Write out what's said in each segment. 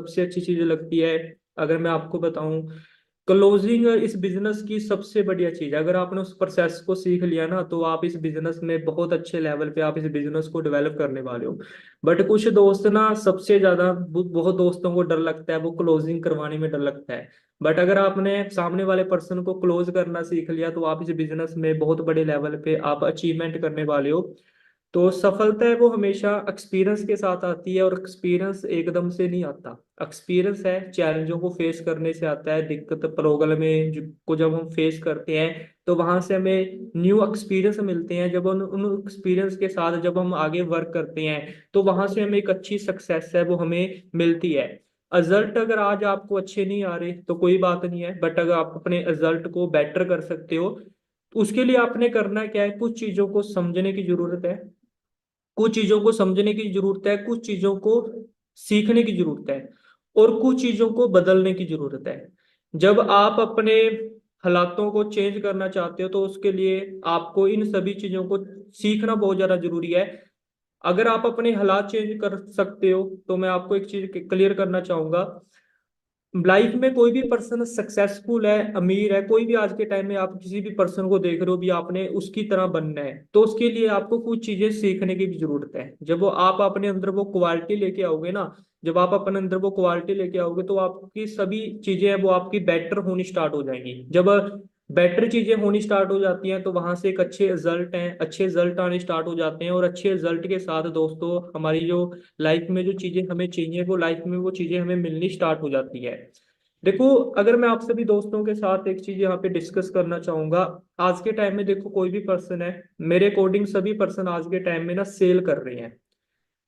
सबसे अच्छी चीज लगती है, अगर मैं आपको बताऊं, क्लोजिंग इस बिजनेस की सबसे बढ़िया चीज है। अगर आपने उस प्रोसेस को सीख लिया ना, तो आप इस बिजनेस में बहुत अच्छे लेवल पे आप इस बिजनेस को डेवलप करने वाले हो। बट कुछ दोस्त ना, सबसे ज्यादा बहुत दोस्तों को डर लगता है, वो क्लोजिंग करवाने में डर लगता है। बट अगर आपने सामने वाले पर्सन को क्लोज करना सीख लिया, तो आप इस बिजनेस में बहुत बड़े लेवल पे आप अचीवमेंट करने वाले हो। तो सफलता है वो हमेशा एक्सपीरियंस के साथ आती है, और एक्सपीरियंस एकदम से नहीं आता। एक्सपीरियंस है चैलेंजों को फेस करने से आता है, दिक्कत प्रॉब्लम को जब हम फेस करते हैं, तो वहां से हमें न्यू एक्सपीरियंस मिलते हैं। जब उन एक्सपीरियंस के साथ जब हम आगे वर्क करते हैं, तो वहां से हमें एक अच्छी सक्सेस है वो हमें मिलती है। रिजल्ट अगर आज आपको अच्छे नहीं आ रहे तो कोई बात नहीं है, बट अगर आप अपने रिजल्ट को बेटर कर सकते हो, तो उसके लिए आपने करना क्या है, कुछ चीजों को समझने की जरूरत है। कुछ चीजों को समझने की जरूरत है, कुछ चीजों को सीखने की जरूरत है, और कुछ चीजों को बदलने की जरूरत है। जब आप अपने हालातों को चेंज करना चाहते हो, तो उसके लिए आपको इन सभी चीजों को सीखना बहुत ज्यादा जरूरी है। अगर आप अपने हालात चेंज कर सकते हो, तो मैं आपको एक चीज क्लियर करना चाहूंगा। लाइफ में कोई भी पर्सन सक्सेसफुल है, अमीर है, कोई भी आज के टाइम में आप किसी भी पर्सन को देख रहे हो भी, आपने उसकी तरह बनना है, तो उसके लिए आपको कुछ चीजें सीखने की भी जरूरत है। जब वो आप अपने अंदर वो क्वालिटी लेके आओगे ना, जब आप अपने अंदर वो क्वालिटी लेके आओगे, तो आपकी सभी चीजें हैं वो आपकी बेटर होनी स्टार्ट हो जाएंगी। जब बेटर चीजें होनी स्टार्ट हो जाती हैं, तो वहां से एक अच्छे रिजल्ट हैं, अच्छे रिजल्ट आने स्टार्ट हो जाते हैं, और अच्छे रिजल्ट के साथ दोस्तों हमारी जो लाइफ में जो चीजें हमें चाहिए, वो लाइफ में वो चीजें हमें मिलनी स्टार्ट हो जाती है। देखो, अगर मैं आप सभी दोस्तों के साथ एक चीज यहाँ पे डिस्कस करना चाहूंगा। आज के टाइम में देखो, कोई भी पर्सन है, मेरे अकॉर्डिंग सभी पर्सन आज के टाइम में ना सेल कर रहे हैं।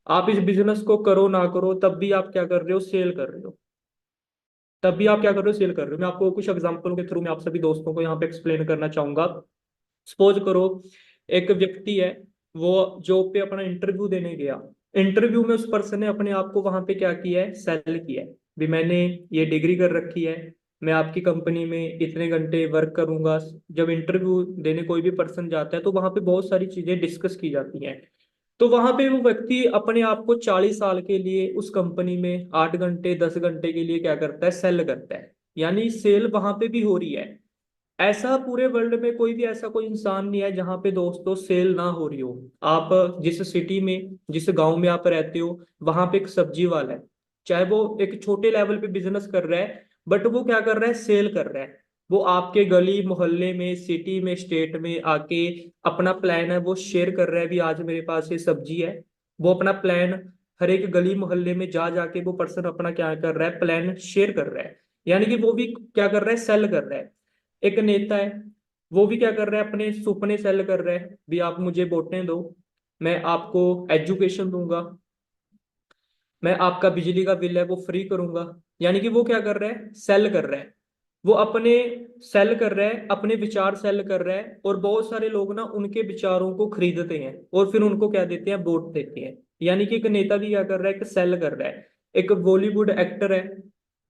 आप इस बिजनेस को करो ना करो, तब भी आप क्या कर रहे हो, सेल कर रहे हो। तब भी आप क्या कर रहे हो, सेल कर रहे हो। मैं आपको कुछ एग्जांपल के थ्रू मैं आप सभी दोस्तों को यहाँ पे एक्सप्लेन करना चाहूंगा। सपोज करो, एक व्यक्ति है, वो जॉब पे अपना इंटरव्यू देने गया। इंटरव्यू में उस पर्सन ने अपने आप को वहां पे क्या किया है, सेल किया है। भी मैंने ये डिग्री कर रखी है, मैं आपकी कंपनी में इतने घंटे वर्क करूंगा। जब इंटरव्यू देने कोई भी पर्सन जाता है, तो वहां पे बहुत सारी चीजें डिस्कस की जाती हैं। तो वहां पे वो व्यक्ति अपने आप को 40 साल के लिए उस कंपनी में 8 घंटे 10 घंटे के लिए क्या करता है, सेल करता है। यानी सेल वहां पे भी हो रही है। ऐसा पूरे वर्ल्ड में कोई भी ऐसा कोई इंसान नहीं है जहां पे दोस्तों सेल ना हो रही हो। आप जिस सिटी में, जिस गांव में आप रहते हो, वहां पे एक सब्जी वाला है, चाहे वो एक छोटे लेवल पे बिजनेस कर रहा है, बट वो क्या कर रहा है, सेल कर रहा है। वो आपके गली मोहल्ले में, सिटी में, स्टेट में आके अपना प्लान है वो शेयर कर रहा है, भी आज मेरे पास ये सब्जी है। वो अपना प्लान हर एक गली मोहल्ले में जा जाके वो पर्सन अपना क्या कर रहा है, प्लान शेयर कर रहा है। यानी कि वो भी क्या कर रहा है, सेल कर रहा है। एक नेता है, वो भी क्या कर रहा है, अपने सपने सेल कर रहा है, भी आप मुझे वोटें दो, मैं आपको एजुकेशन दूंगा, मैं आपका बिजली का बिल है वो फ्री करूंगा। यानी कि वो क्या कर रहा है, सेल कर रहा है। वो अपने सेल कर रहा है, अपने विचार सेल कर रहा है, और बहुत सारे लोग ना उनके विचारों को खरीदते हैं, और फिर उनको क्या देते हैं, वोट देते हैं। यानी कि एक नेता भी क्या कर रहा है, कि सेल कर रहा है। एक बॉलीवुड एक्टर है,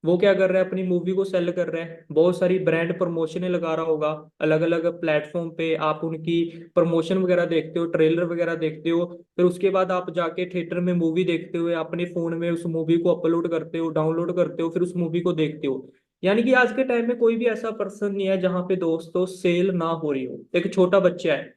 वो क्या कर रहा है, अपनी मूवी को सेल कर रहा है, बहुत सारी ब्रांड प्रमोशनें लगा रहा होगा। अलग अलग प्लेटफॉर्म पे आप उनकी प्रमोशन वगैरह देखते हो, ट्रेलर वगैरह देखते हो। फिर उसके बाद आप जाके थिएटर में मूवी देखते हुए अपने फोन में उस मूवी को अपलोड करते हो, डाउनलोड करते हो, फिर उस मूवी को देखते हो। यानी कि आज के टाइम में कोई भी ऐसा पर्सन नहीं है जहां पे दोस्तों सेल ना हो रही हो। एक छोटा बच्चा है,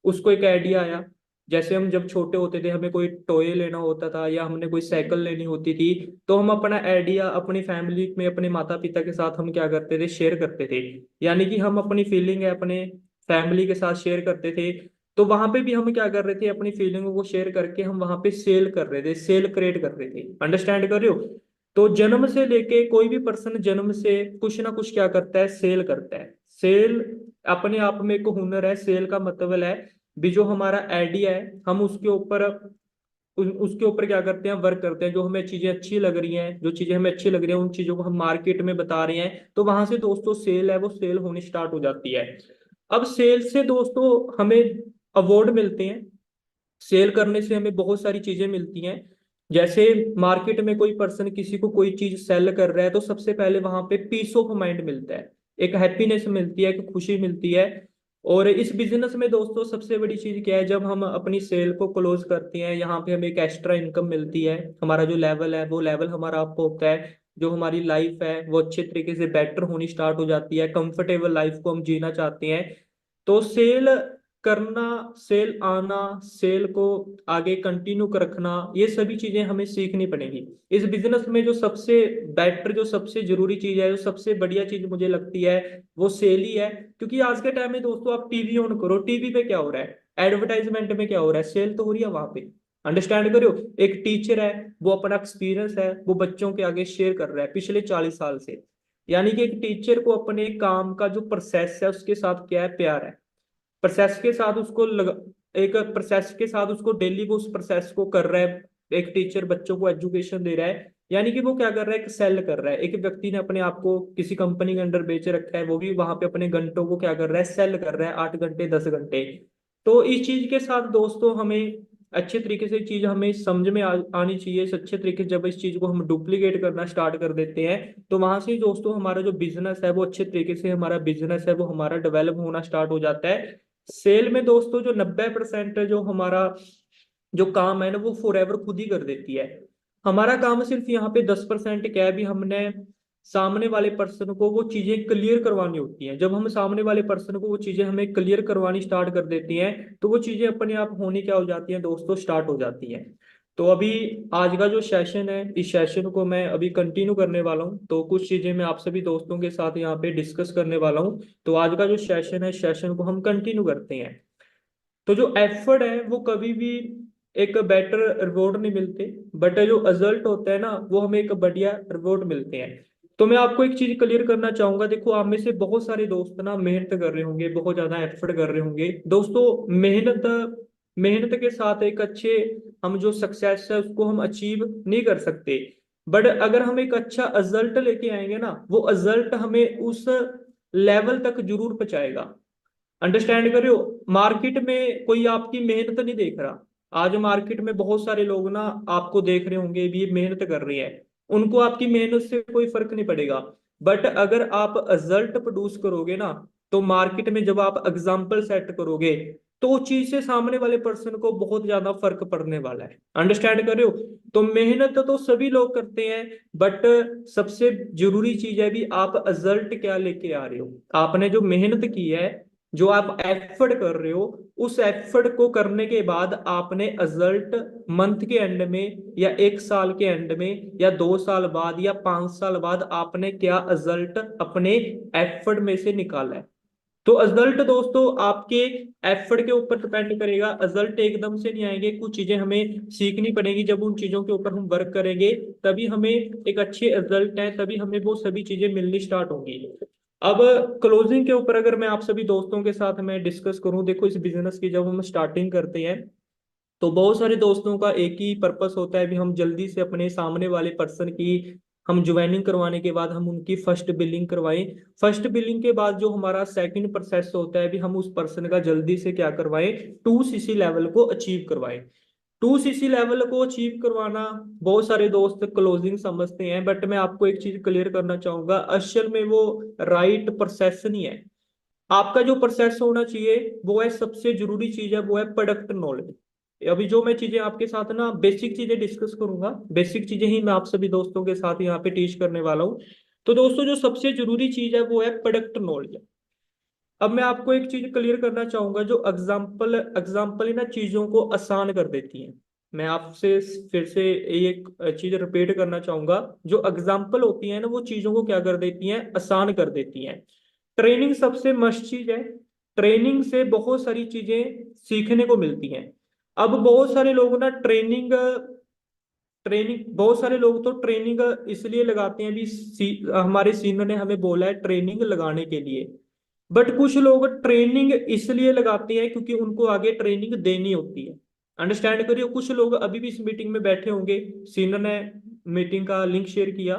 उसको एक आइडिया आया। जैसे हम जब छोटे होते थे, हमें कोई टॉय लेना होता था या हमने कोई साइकिल लेनी होती थी, तो हम अपना आइडिया अपनी फैमिली में, अपने माता पिता के साथ हम क्या करते थे, शेयर करते थे। यानी कि हम अपनी फीलिंग है अपने फैमिली के साथ शेयर करते थे। तो वहां पे भी हम क्या कर रहे थे, अपनी फीलिंगों को शेयर करके हम वहां पे सेल कर रहे थे, सेल क्रिएट कर रहे थे। अंडरस्टैंड कर रहे हो? तो जन्म से लेके कोई भी पर्सन जन्म से कुछ ना कुछ क्या करता है, सेल करता है। सेल अपने आप में एक हुनर है। सेल का मतलब है भी जो हमारा आइडिया है, हम उसके ऊपर क्या करते हैं, वर्क करते हैं। जो हमें चीजें अच्छी लग रही हैं, जो चीजें हमें अच्छी लग रही हैं, उन चीजों को हम मार्केट में बता रहे हैं, तो वहां से दोस्तों सेल है वो सेल होनी स्टार्ट हो जाती है। अब सेल से दोस्तों हमें अवार्ड मिलते हैं। सेल करने से हमें बहुत सारी चीजें मिलती हैं। जैसे मार्केट में कोई पर्सन किसी को कोई चीज सेल कर रहा है, तो सबसे पहले वहां पे पीस ऑफ माइंड मिलता है, एक हैप्पीनेस मिलती है, एक खुशी मिलती है। और इस बिजनेस में दोस्तों सबसे बड़ी चीज क्या है, जब हम अपनी सेल को क्लोज करते हैं यहाँ पे हमें एक एक्स्ट्रा इनकम मिलती है। हमारा जो लेवल है वो लेवल हमारा अप होता है, जो हमारी लाइफ है वो अच्छे तरीके से बेटर होनी स्टार्ट हो जाती है, कंफर्टेबल लाइफ को हम जीना चाहते हैं। तो सेल करना, सेल आना, सेल को आगे कंटिन्यू कर रखना, ये सभी चीजें हमें सीखनी पड़ेगी। इस बिजनेस में जो सबसे बेटर, जो सबसे जरूरी चीज है, जो सबसे बढ़िया चीज मुझे लगती है वो सेल ही है। क्योंकि आज के टाइम में दोस्तों आप टीवी ऑन करो, टीवी पे क्या हो रहा है, एडवर्टाइजमेंट में क्या हो रहा है, सेल तो हो रही है वहां पे। अंडरस्टैंड करो, एक टीचर है वो अपना एक्सपीरियंस है वो बच्चों के आगे शेयर कर रहा है पिछले 40 साल से। यानी कि एक टीचर को अपने काम का जो प्रोसेस है उसके साथ क्या है, प्यार है। प्रोसेस के साथ उसको एक प्रोसेस के साथ उसको डेली वो उस प्रोसेस को कर रहा है। एक टीचर बच्चों को एजुकेशन दे रहा है, यानी कि वो क्या कर रहा है, एक सेल कर रहा है। एक व्यक्ति ने अपने आप को किसी कंपनी के अंडर बेच रखा है, वो भी वहां पे अपने घंटों को क्या कर रहा है, सेल कर रहा है, 8 घंटे 10 घंटे। तो इस चीज के साथ दोस्तों हमें अच्छे तरीके से चीज हमें समझ में आनी चाहिए। इस अच्छे तरीके से जब इस चीज को हम डुप्लीकेट करना स्टार्ट कर देते हैं तो वहां से दोस्तों हमारा जो बिजनेस है वो अच्छे तरीके से, हमारा बिजनेस है वो हमारा डेवलप होना स्टार्ट हो जाता है। सेल में दोस्तों जो 90% जो हमारा जो काम है ना वो फॉरएवर खुद ही कर देती है। हमारा काम सिर्फ यहाँ पे 10% क्या है, भी हमने सामने वाले पर्सन को वो चीजें क्लियर करवानी होती हैं। जब हम सामने वाले पर्सन को वो चीजें हमें क्लियर करवानी स्टार्ट कर देती हैं तो वो चीजें अपने आप होनी क्या हो जाती हैं दोस्तों, स्टार्ट हो जाती हैं। तो अभी आज का जो सेशन है, इस सेशन को मैं अभी कंटिन्यू करने वाला हूँ। तो कुछ चीजें मैं आप सभी दोस्तों के साथ यहाँ पे डिस्कस करने वाला हूँ। तो आज का जो सेशन है, सेशन को हम कंटिन्यू करते हैं। तो जो एफर्ट है वो कभी भी एक बेटर रिवॉर्ड नहीं मिलते, बट जो रिजल्ट होता है ना वो हमें एक बढ़िया रिवॉर्ड मिलते हैं। तो मैं आपको एक चीज क्लियर करना चाहूंगा, देखो आप में से बहुत सारे दोस्त ना मेहनत कर रहे होंगे, बहुत ज्यादा एफर्ट कर रहे होंगे दोस्तों। मेहनत मेहनत के साथ एक अच्छे हम जो सक्सेस है उसको हम अचीव नहीं कर सकते, बट अगर हम एक अच्छा रिजल्ट लेके आएंगे ना, वो रिजल्ट हमें उस लेवल तक जरूर पहुंचाएगा। अंडरस्टैंड कर रहे हो, मार्केट में कोई आपकी मेहनत नहीं देख रहा। आज मार्केट में बहुत सारे लोग ना आपको देख रहे होंगे भी ये मेहनत कर रही है, उनको आपकी मेहनत से कोई फर्क नहीं पड़ेगा। बट अगर आप रिजल्ट प्रोड्यूस करोगे ना, तो मार्केट में जब आप एग्जाम्पल सेट करोगे तो उस चीज से सामने वाले पर्सन को बहुत ज्यादा फर्क पड़ने वाला है। अंडरस्टैंड कर रहे हो, तो मेहनत तो सभी लोग करते हैं, बट सबसे जरूरी चीज है भी आप रिजल्ट क्या लेके आ रहे हो। आपने जो मेहनत की है, जो आप एफर्ट कर रहे हो, उस एफर्ट को करने के बाद आपने रिजल्ट मंथ के एंड में या 1 साल के एंड में या 2 साल बाद या 5 साल बाद आपने क्या रिजल्ट अपने एफर्ट में से निकाला है। तो रिजल्ट दोस्तों आपके एफर्ट के ऊपर डिपेंड करेगा। रिजल्ट एकदम से नहीं आएंगे, कुछ चीजें हमें सीखनी पड़ेगी। जब उन चीजों के ऊपर हम वर्क करेंगे तभी हमें एक अच्छे रिजल्ट है, तभी हमें वो सभी चीजें मिलनी स्टार्ट होंगी। अब क्लोजिंग के ऊपर अगर मैं आप सभी दोस्तों के साथ मैं डिस्कस करूं, देखो इस बिजनेस की जब हम स्टार्टिंग करते हैं तो बहुत सारे दोस्तों का एक ही पर्पस होता है भी हम जल्दी से अपने सामने वाले पर्सन की हम ज्वाइनिंग करवाने के बाद हम उनकी फर्स्ट बिलिंग करवाएं। फर्स्ट बिलिंग के बाद जो हमारा सेकंड प्रोसेस होता है भी हम उस पर्सन का जल्दी से क्या करवाएं, 2 CC लेवल को अचीव करवाएं। 2 CC लेवल को अचीव करवाना बहुत सारे दोस्त क्लोजिंग समझते हैं, बट मैं आपको एक चीज क्लियर करना चाहूंगा, असल में वो राइट प्रोसेस नहीं है। आपका जो प्रोसेस होना चाहिए वो है, सबसे जरूरी चीज है वो है प्रोडक्ट नॉलेज। अभी जो मैं चीजें आपके साथ ना बेसिक चीजें डिस्कस करूंगा, बेसिक चीजें ही मैं आप सभी दोस्तों के साथ यहाँ पे टीच करने वाला हूँ। तो दोस्तों जो सबसे जरूरी चीज है वो है प्रोडक्ट नॉलेज। अब मैं आपको एक चीज क्लियर करना चाहूंगा, जो एग्जाम्पल एग्जाम्पल ना चीजों को आसान कर देती है। मैं आपसे फिर से एक चीज रिपीट करना चाहूंगा, जो एग्जाम्पल होती है ना वो चीजों को क्या कर देती हैं, आसान कर देती हैं। ट्रेनिंग सबसे मस्त चीज है, ट्रेनिंग से बहुत सारी चीजें सीखने को मिलती हैं। अब बहुत सारे लोग ना ट्रेनिंग ट्रेनिंग बहुत सारे लोग तो ट्रेनिंग इसलिए लगाते हैं भी हमारे सीनियर ने हमें बोला है ट्रेनिंग लगाने के लिए। बट कुछ लोग ट्रेनिंग इसलिए लगाते हैं क्योंकि उनको आगे ट्रेनिंग देनी होती है। अंडरस्टैंड करिए, कुछ लोग अभी भी इस मीटिंग में बैठे होंगे, सीनियर ने मीटिंग का लिंक शेयर किया,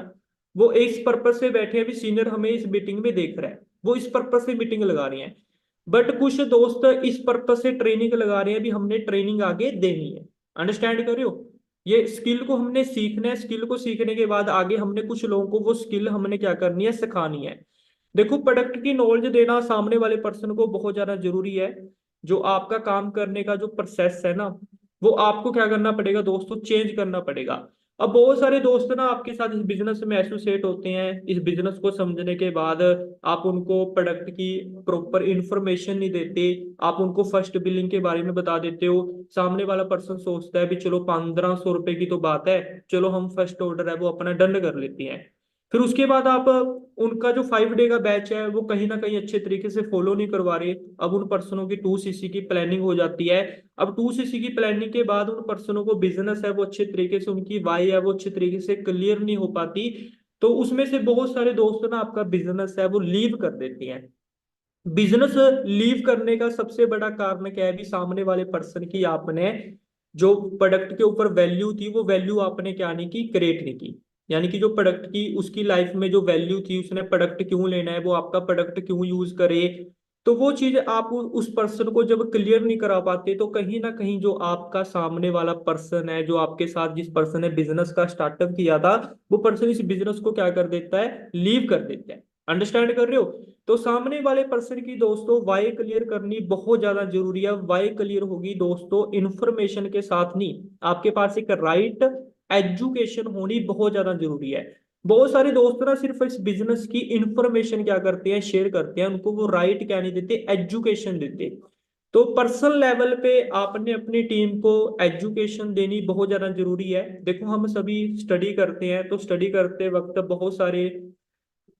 वो इस पर्पज से बैठे हैं भी सीनियर हमें इस मीटिंग में देख रहा है, वो इस पर्पज से मीटिंग लगा रहे हैं। बट कुछ दोस्त इस पर्पज से ट्रेनिंग लगा रहे हैं भी हमने ट्रेनिंग आगे देनी है। अंडरस्टैंड कर रहे हो, ये स्किल को हमने सीखना है, स्किल को सीखने के बाद आगे हमने कुछ लोगों को वो स्किल हमने क्या करनी है, सिखानी है। देखो, प्रोडक्ट की नॉलेज देना सामने वाले पर्सन को बहुत ज्यादा जरूरी है। जो आपका काम करने का जो प्रोसेस है ना, वो आपको क्या करना पड़ेगा दोस्तों, चेंज करना पड़ेगा। अब बहुत सारे दोस्त ना आपके साथ इस बिजनेस में एसोसिएट होते हैं, इस बिजनेस को समझने के बाद आप उनको प्रोडक्ट की प्रॉपर इंफॉर्मेशन नहीं देते। आप उनको फर्स्ट बिलिंग के बारे में बता देते हो। सामने वाला पर्सन सोचता है भी चलो 1500 रुपए की तो बात है, चलो हम फर्स्ट ऑर्डर है वो अपना डन कर लेते हैं। फिर उसके बाद आप उनका जो 5 डे का बैच है वो कहीं ना कहीं अच्छे तरीके से फॉलो नहीं करवा रहे। अब उन पर्सनों की 2 सीसी की प्लानिंग हो जाती है। अब 2 सीसी की प्लानिंग के बाद उन पर्सनों को बिजनेस है वो अच्छे तरीके से, उनकी वाई है वो अच्छे तरीके से क्लियर नहीं हो पाती। तो उसमें से बहुत सारे दोस्त ना आपका बिजनेस है वो लीव कर देते हैं। बिजनेस लीव करने का सबसे बड़ा कारण क्या है भी, सामने वाले पर्सन की आपने जो प्रोडक्ट के ऊपर वैल्यू थी वो वैल्यू आपने क्या नहीं की, क्रिएट नहीं की। यानी कि जो प्रोडक्ट की उसकी लाइफ में जो वैल्यू थी, उसने प्रोडक्ट क्यों लेना है, वो आपका प्रोडक्ट क्यों यूज करे, तो वो चीज आप उस पर्सन को जब क्लियर नहीं करा पाते तो कहीं ना कहीं जो आपका सामने वाला पर्सन है, जो आपके साथ जिस पर्सन ने बिजनेस का स्टार्टअप किया था, वो पर्सन इस बिजनेस को क्या कर देता है, लीव कर देता है। अंडरस्टैंड कर रहे हो? तो सामने वाले पर्सन की दोस्तों वाई क्लियर करनी बहुत ज्यादा जरूरी है। वाई क्लियर होगी दोस्तों इंफॉर्मेशन के साथ नहीं, आपके पास एक राइट एजुकेशन होनी बहुत ज्यादा जरूरी है। बहुत सारे दोस्त ना सिर्फ इस बिजनेस की इंफॉर्मेशन क्या करते हैं, शेयर करते हैं, उनको वो राइट क्या नहीं देते, एजुकेशन देते। तो पर्सनल लेवल पे आपने अपनी टीम को एजुकेशन देनी बहुत ज्यादा जरूरी है। देखो, हम सभी स्टडी करते हैं, तो स्टडी करते वक्त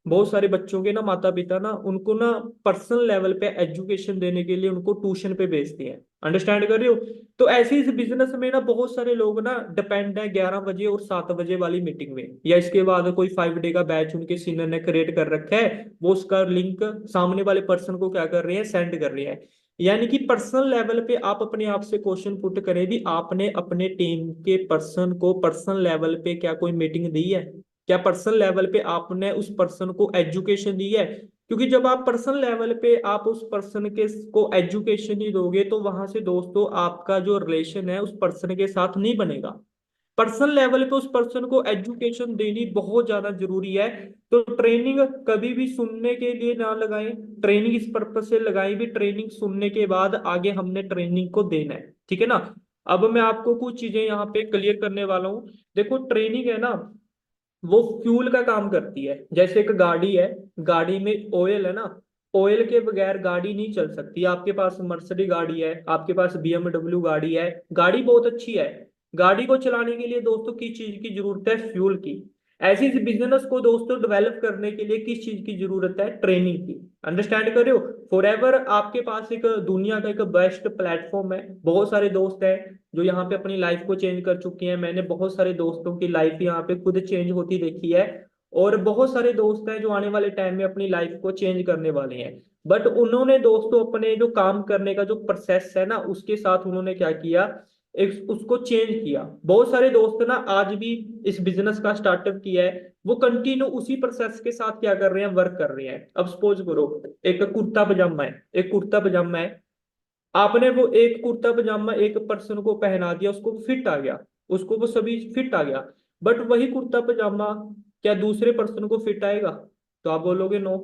बहुत सारे बच्चों के ना माता पिता ना उनको ना पर्सनल लेवल पे एजुकेशन देने के लिए उनको ट्यूशन पे भेजते हैं। अंडरस्टैंड कर रहे हो? तो ऐसे इस बिजनेस में ना बहुत सारे लोग ना डिपेंड है 11 बजे और 7 बजे वाली मीटिंग में, या इसके बाद कोई 5 डे का बैच उनके सीनियर ने क्रिएट कर रखा है, वो उसका लिंक सामने वाले पर्सन को क्या कर रहे हैं, सेंड कर रहे हैं। यानी कि पर्सनल लेवल पे आप अपने आप से क्वेश्चन पुट करें भी, आपने अपने टीम के पर्सन को पर्सनल लेवल पे क्या कोई मीटिंग दी है? क्या पर्सनल लेवल पे आपने उस पर्सन को एजुकेशन दी है? क्योंकि जब आप पर्सनल लेवल पे आप उस पर्सन के को एजुकेशन नहीं दोगे तो वहां से दोस्तों आपका जो रिलेशन है उस पर्सन के साथ नहीं बनेगा। पर्सनल लेवल पे उस पर्सन को एजुकेशन देनी बहुत ज्यादा जरूरी है। तो ट्रेनिंग कभी भी सुनने के लिए ना लगाएं, ट्रेनिंग इस पर्पज से लगाएं भी, ट्रेनिंग सुनने के बाद आगे हमने ट्रेनिंग को देना है, ठीक है ना। अब मैं आपको कुछ चीजें यहाँ पे क्लियर करने वाला हूँ। देखो, ट्रेनिंग है ना, वो फ्यूल का काम करती है। जैसे एक गाड़ी है, गाड़ी में ऑयल है ना, ऑयल के बगैर गाड़ी नहीं चल सकती। आपके पास मर्सिडीज गाड़ी है, आपके पास BMW गाड़ी है, गाड़ी बहुत अच्छी है। गाड़ी को चलाने के लिए दोस्तों किस चीज की जरूरत है, फ्यूल की। ऐसे इस बिजनेस को दोस्तों डेवलप करने के लिए किस चीज की जरूरत है, ट्रेनिंग की। अंडरस्टैंड कर रहे हो? फॉरएवर आपके पास एक दुनिया का एक बेस्ट प्लेटफॉर्म है। बहुत सारे दोस्त हैं जो यहाँ पे अपनी लाइफ को चेंज कर चुकी हैं। मैंने बहुत सारे दोस्तों की लाइफ यहाँ पे खुद चेंज होती देखी है। और बहुत सारे दोस्त हैं जो आने वाले टाइम में अपनी लाइफ को चेंज करने वाले हैं। बट उन्होंने दोस्तों अपने जो काम करने का जो प्रोसेस है ना, उसके साथ उन्होंने क्या किया, एक उसको चेंज किया। बहुत सारे दोस्त ना आज भी इस बिजनेस का स्टार्टअप किया है, वो कंटिन्यू उसी प्रोसेस के साथ क्या कर रहे हैं, वर्क कर रहे हैं। अब सपोज करो एक कुर्ता पजामा है, एक कुर्ता पजामा है, आपने वो एक कुर्ता पजामा एक पर्सन को पहना दिया, उसको फिट आ गया, उसको वो सभी फिट आ गया। बट वही कुर्ता पजामा क्या दूसरे पर्सन को फिट आएगा? तो आप बोलोगे नो।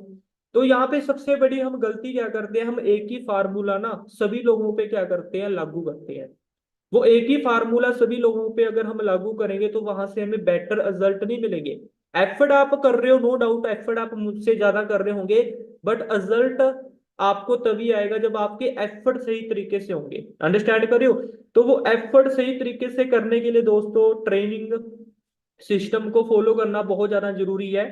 तो यहाँ पे सबसे बड़ी हम गलती क्या करते हैं, हम एक ही फार्मूला ना सभी लोगों पे क्या करते हैं, लागू करते हैं। वो एक ही फार्मूला सभी लोगों पे अगर हम लागू करेंगे तो वहां से हमें बेटर रिजल्ट नहीं मिलेंगे। एफर्ट आप कर रहे हो, नो डाउट एफर्ट आप मुझसे ज्यादा कर रहे होंगे, बट रिजल्ट आपको तभी आएगा जब आपके एफर्ट सही तरीके से होंगे। अंडरस्टैंड कर रहे हो? तो वो एफर्ट सही तरीके से करने के लिए दोस्तों ट्रेनिंग सिस्टम को फॉलो करना बहुत ज्यादा जरूरी है।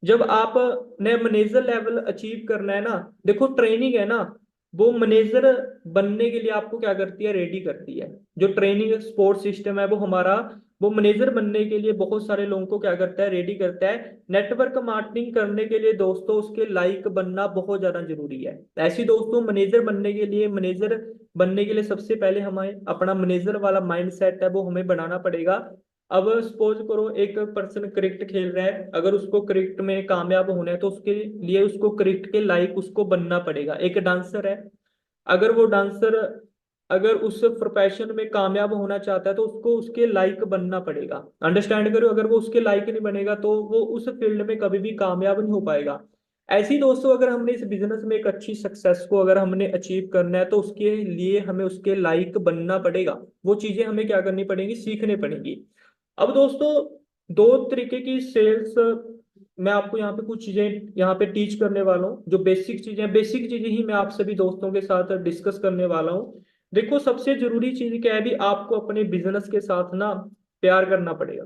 जब आप ने मैनेजर लेवल अचीव करना है ना, देखो ट्रेनिंग है ना, वो मैनेजर बनने के लिए आपको क्या करती है, रेडी करती है। जो ट्रेनिंग स्पोर्ट सिस्टम है वो हमारा, वो मैनेजर बनने के लिए बहुत सारे लोगों को क्या करता है, रेडी करता है। नेटवर्क मार्केटिंग करने के लिए दोस्तों उसके लायक बनना बहुत ज्यादा जरूरी है। ऐसी दोस्तों मैनेजर बनने के लिए सबसे पहले हमें अपना मैनेजर वाला माइंड सेट है वो हमें बनाना पड़ेगा। अब सपोज करो एक पर्सन क्रिकेट खेल रहा है, अगर उसको क्रिकेट में कामयाब होना है तो उसके लिए उसको क्रिकेट के लायक उसको बनना पड़ेगा। एक डांसर है, अगर वो डांसर अगर उस प्रोफेशन में कामयाब होना चाहता है तो उसको उसके लायक बनना पड़ेगा। अंडरस्टैंड करो? अगर वो उसके लायक नहीं बनेगा तो वो उस फील्ड में कभी भी कामयाब नहीं हो पाएगा। ऐसे ही दोस्तों अगर हमने इस बिजनेस में एक अच्छी सक्सेस को अगर हमने अचीव करना है तो उसके लिए हमें उसके लायक बनना पड़ेगा। वो चीजें हमें क्या करनी पड़ेगी, सीखने पड़ेंगी। अब दोस्तों दो तरीके की सेल्स मैं आपको यहाँ पे कुछ चीजें यहाँ पे टीच करने वाला हूँ, जो बेसिक चीजें ही मैं आप सभी दोस्तों के साथ डिस्कस करने वाला हूँ। देखो सबसे जरूरी चीज क्या है, भी आपको अपने बिजनेस के साथ ना प्यार करना पड़ेगा।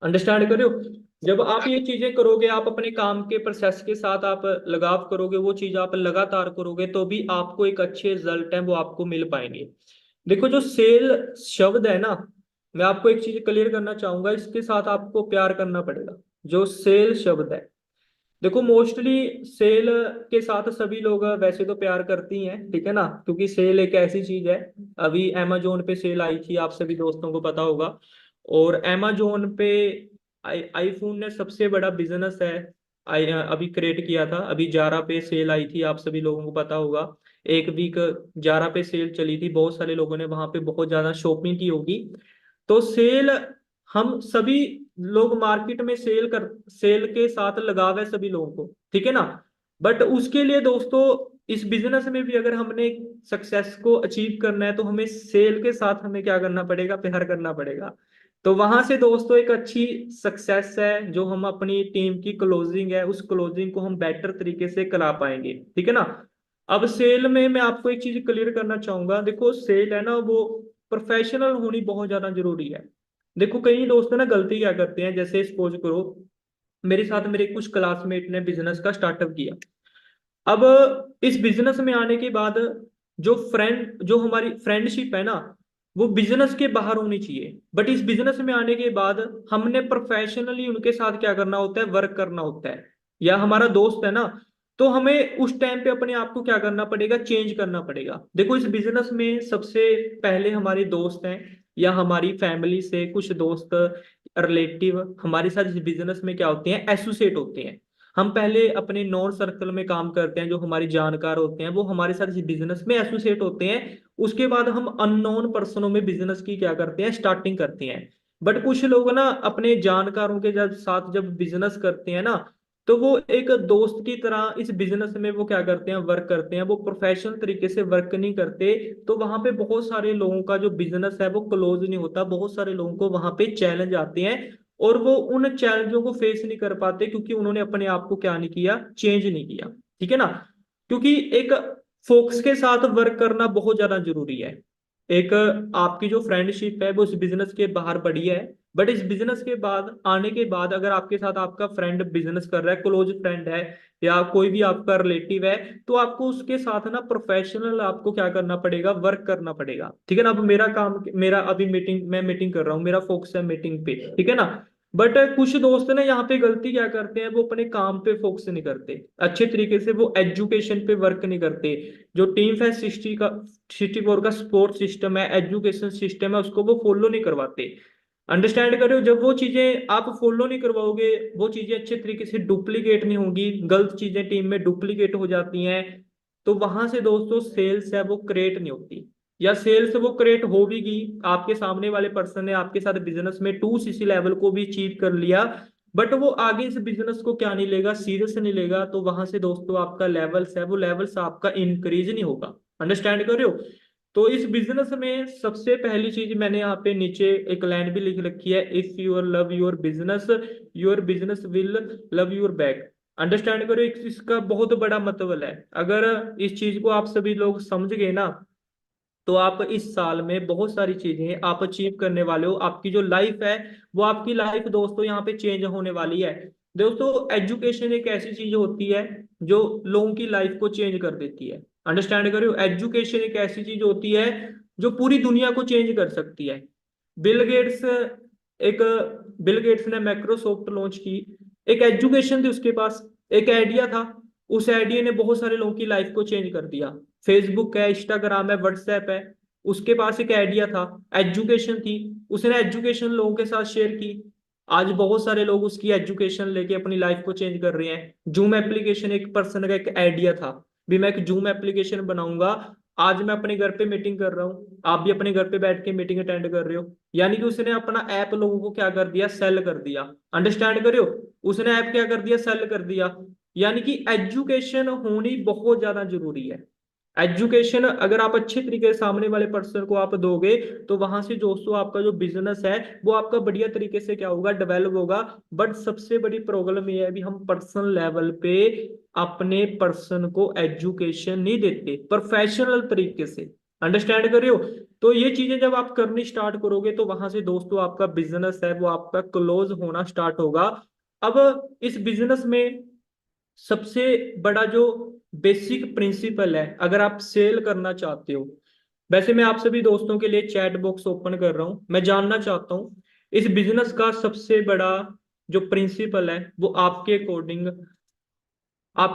अंडरस्टैंड कर रहे हो? जब आप ये चीजें करोगे, आप अपने काम के प्रोसेस के साथ आप लगाव करोगे, वो चीज आप लगातार करोगे, तो भी आपको एक अच्छे रिजल्ट है वो आपको मिल पाएंगे। देखो जो सेल शब्द है ना, मैं आपको एक चीज क्लियर करना चाहूंगा, इसके साथ आपको प्यार करना पड़ेगा। जो सेल शब्द है, देखो मोस्टली सेल के साथ सभी लोग वैसे तो प्यार करती हैं, ठीक है ना, क्योंकि सेल एक ऐसी चीज है। अभी अमेजोन पे सेल आई थी, आप सभी दोस्तों को पता होगा। और अमेजोन पे आईफोन ने सबसे बड़ा बिजनेस है अभी क्रिएट किया था। अभी जारा पे सेल आई थी, आप सभी लोगों को पता होगा। एक वीक जारा पे सेल चली थी, बहुत सारे लोगों ने वहां पे बहुत ज्यादा शॉपिंग की होगी। तो सेल, हम सभी लोग मार्केट में सेल के साथ लगाव है सभी लोगों को, ठीक है ना। बट उसके लिए दोस्तों इस बिजनेस में भी अगर हमने सक्सेस को अचीव करना है तो हमें सेल के साथ हमें क्या करना पड़ेगा, प्यार करना पड़ेगा। तो वहां से दोस्तों एक अच्छी सक्सेस है जो हम अपनी टीम की क्लोजिंग है, उस क्लोजिंग को हम बेटर तरीके से करा पाएंगे, ठीक है ना। अब सेल में मैं आपको एक चीज क्लियर करना चाहूंगा, देखो सेल है ना वो प्रोफेशनल होनी बहुत ज्यादा जरूरी है। देखो कई दोस्त ना गलती क्या करते हैं, जैसे सपोज करो मेरे साथ मेरे कुछ क्लासमेट ने बिजनेस का स्टार्टअप किया। अब इस बिजनेस में आने के बाद जो हमारी फ्रेंडशिप है ना, वो बिजनेस के बाहर होनी चाहिए। बट इस बिजनेस में आने के बाद हमने प्रोफेशनली उनके साथ क्या करना होता है, वर्क करना होता है। या हमारा दोस्त है ना, तो हमें उस टाइम पे अपने आप को क्या करना पड़ेगा, चेंज करना पड़ेगा। देखो इस बिजनेस में सबसे पहले हमारे दोस्त हैं, या हमारी फैमिली से कुछ दोस्त रिलेटिव हमारे साथ इस बिजनेस में क्या होते हैं, एसोसिएट होते हैं। हम पहले अपने नॉन सर्कल में काम करते हैं, जो हमारे जानकार होते हैं वो हमारे साथ इस बिजनेस में एसोसिएट होते हैं। उसके बाद हम अननोन पर्सनों में बिजनेस की क्या करते हैं, स्टार्टिंग करते हैं। बट कुछ लोग ना अपने जानकारों के जब साथ जब बिजनेस करते हैं ना, तो वो एक दोस्त की तरह इस बिजनेस में वो क्या करते हैं, वर्क करते हैं। वो प्रोफेशनल तरीके से वर्क नहीं करते। तो वहां पे बहुत सारे लोगों का जो बिजनेस है वो क्लोज नहीं होता, बहुत सारे लोगों को वहां पे चैलेंज आते हैं। और वो उन चैलेंजों को फेस नहीं कर पाते, क्योंकि उन्होंने अपने आप को क्या नहीं किया, चेंज नहीं किया, ठीक है ना। क्योंकि एक फोकस के साथ वर्क करना बहुत ज्यादा जरूरी है। एक आपकी जो फ्रेंडशिप है वो इस बिजनेस के बाहर बढ़ी है। बट इस बिजनेस के बाद आने के बाद अगर आपके साथ आपका फ्रेंड बिजनेस कर रहा है, क्लोज फ्रेंड है, या कोई भी आपका रिलेटिव है, तो आपको उसके साथ ना प्रोफेशनल आपको क्या करना पड़ेगा, वर्क करना पड़ेगा, ठीक है ना। अब मेरा काम, मेरा अभी मीटिंग, मैं मीटिंग कर रहा हूँ, मेरा फोकस है मीटिंग पे, ठीक है ना। बट कुछ दोस्त ना यहाँ पे गलती क्या करते हैं, वो अपने काम पे फोकस नहीं करते अच्छे तरीके से, वो एजुकेशन पे वर्क नहीं करते। जो टीम है 64 का सपोर्ट सिस्टम है, एजुकेशन सिस्टम है, उसको वो फॉलो नहीं करवाते। अंडरस्टैंड कर रहे हो? जब वो चीजें आप फॉलो नहीं करवाओगे, वो चीजें अच्छे तरीके से डुप्लीकेट नहीं होंगी, गलत चीजें टीम में डुप्लीकेट हो जाती हैं, तो वहां से दोस्तों सेल्स है वो क्रिएट नहीं होती। या सेल्स वो क्रिएट हो भी गई, आपके सामने वाले पर्सन ने आपके साथ बिजनेस में 2 CC लेवल को भी अचीव कर लिया, बट वो आगे इस बिजनेस को क्या नहीं लेगा, सीरियस नहीं लेगा, तो वहां से दोस्तों आपका लेवल्स है वो लेवल्स आपका इंक्रीज नहीं होगा। अंडरस्टैंड कर रहे हो? तो इस बिजनेस में सबसे पहली चीज मैंने यहाँ पे नीचे एक लाइन भी लिख रखी है, if your love your business will love your back. Understand करो, इसका बहुत बड़ा मतलब है। अगर इस चीज को आप सभी लोग समझ गए ना, तो आप इस साल में बहुत सारी चीजें आप अचीव करने वाले हो। आपकी जो लाइफ है वो आपकी लाइफ दोस्तों यहाँ पे चेंज होने वाली है। दोस्तों एजुकेशन एक ऐसी चीज होती है जो लोगों की लाइफ को चेंज कर देती है। अंडरस्टैंड करो, एजुकेशन एक ऐसी चीज होती है जो पूरी दुनिया को चेंज कर सकती है। बिल गेट्स एक बिल गेट्स ने माइक्रोसॉफ्ट लॉन्च की, एक एजुकेशन थी उसके पास, एक आइडिया था, उस आइडिया ने बहुत सारे लोगों की लाइफ को चेंज कर दिया। फेसबुक है, इंस्टाग्राम है, व्हाट्सएप है, उसके पास एक आइडिया था, एजुकेशन थी, उसने एजुकेशन लोगों के साथ शेयर की। आज बहुत सारे लोग उसकी एजुकेशन लेके अपनी लाइफ को चेंज कर रहे हैं। जूम एप्लीकेशन एक पर्सन का एक आइडिया था, भी मैं एक जूम एप्लीकेशन बनाऊंगा। आज मैं अपने घर पे मीटिंग कर रहा हूँ, आप भी अपने घर पे बैठ के मीटिंग अटेंड कर रहे हो, यानी कि उसने अपना ऐप लोगों को क्या कर दिया, सेल कर दिया। अंडरस्टैंड करियो, उसने ऐप क्या कर दिया, सेल कर दिया। यानी कि एजुकेशन होनी बहुत ज्यादा जरूरी है। एजुकेशन अगर आप अच्छे तरीके से सामने वाले पर्सन को आप दोगे, तो वहां से दोस्तों आपका जो बिजनेस है वो आपका बढ़िया तरीके से क्या होगा, डेवलप होगा। बट सबसे बड़ी प्रॉब्लम ये है, अभी हम पर्सनल लेवल पे अपने पर्सन को एजुकेशन नहीं देते प्रोफेशनल तरीके से। अंडरस्टैंड कर रहे हो? तो ये चीजें जब आप करनी स्टार्ट करोगे, तो वहां से दोस्तों आपका बिजनेस है वो आपका क्लोज होना स्टार्ट होगा। अब इस बिजनेस में सबसे बड़ा जो बेसिक प्रिंसिपल है, अगर आप सेल करना चाहते हो, वैसे मैं आप सभी दोस्तों के लिए चैट बॉक्स ओपन कर रहा हूं, मैं जानना चाहता हूं इस बिजनेस का सबसे बड़ा जो प्रिंसिपल है वो आपके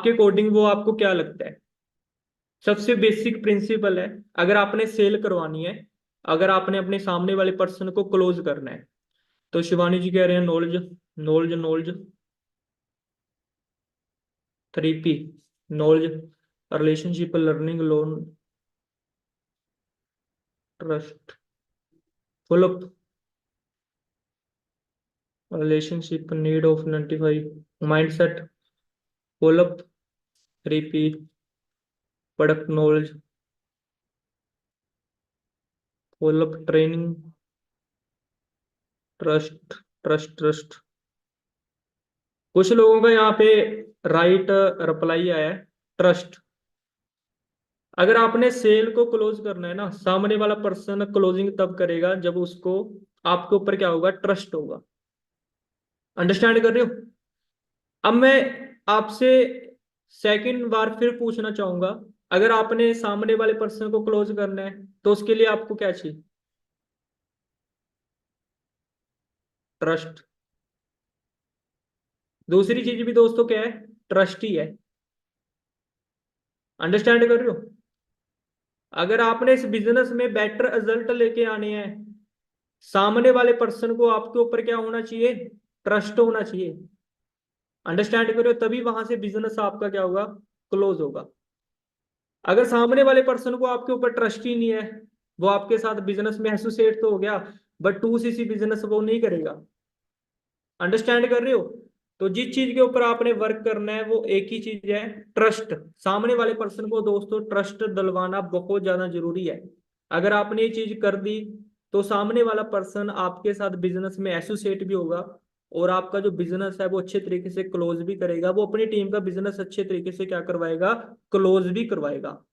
अकॉर्डिंग वो आपको क्या लगता है? सबसे बेसिक प्रिंसिपल है, अगर आपने सेल करवानी है, अगर आपने अपने सामने वाले पर्सन को क्लोज करना है, तो शिवानी जी कह रहे हैं knowledge, knowledge, knowledge, 3P, knowledge, relationship, learning, loan, trust, follow up, relationship, need of identify, mindset, follow up, 3P, product knowledge, follow up, training, trust, trust, trust. कुछ लोगों का यहाँ पे राइट रिप्लाई आया है, ट्रस्ट। अगर आपने सेल को क्लोज करना है ना, सामने वाला पर्सन क्लोजिंग तब करेगा जब उसको आपके ऊपर क्या होगा, ट्रस्ट होगा। अंडरस्टैंड कर रहे हो? अब मैं आपसे सेकंड बार फिर पूछना चाहूंगा, अगर आपने सामने वाले पर्सन को क्लोज करना है, तो उसके लिए आपको क्या चाहिए? ट्रस्ट। दूसरी चीज भी दोस्तों क्या है? ट्रस्ट ही है। अंडरस्टैंड कर रहे हो? अगर आपने इस बिजनेस में बेटर रिजल्ट लेके आने हैं, सामने वाले पर्सन को आपके ऊपर क्या होना चाहिए, ट्रस्ट होना चाहिए। अंडरस्टैंड करो, तभी वहां से बिजनेस आपका क्या होगा, क्लोज होगा। अगर सामने वाले पर्सन को आपके ऊपर ट्रस्ट ही नहीं है, वो आपके साथ बिजनेस में एसोसिएट तो हो गया, बट 2CC बिजनेस वो नहीं करेगा। अंडरस्टैंड कर रहे हो? तो जिस चीज के ऊपर आपने वर्क करना है वो एक ही चीज है, ट्रस्ट। सामने वाले पर्सन को दोस्तों ट्रस्ट दिलवाना बहुत ज्यादा जरूरी है। अगर आपने ये चीज कर दी, तो सामने वाला पर्सन आपके साथ बिजनेस में एसोसिएट भी होगा, और आपका जो बिजनेस है वो अच्छे तरीके से क्लोज भी करेगा, वो अपनी टीम का बिजनेस अच्छे तरीके से क्या करवाएगा, क्लोज भी करवाएगा।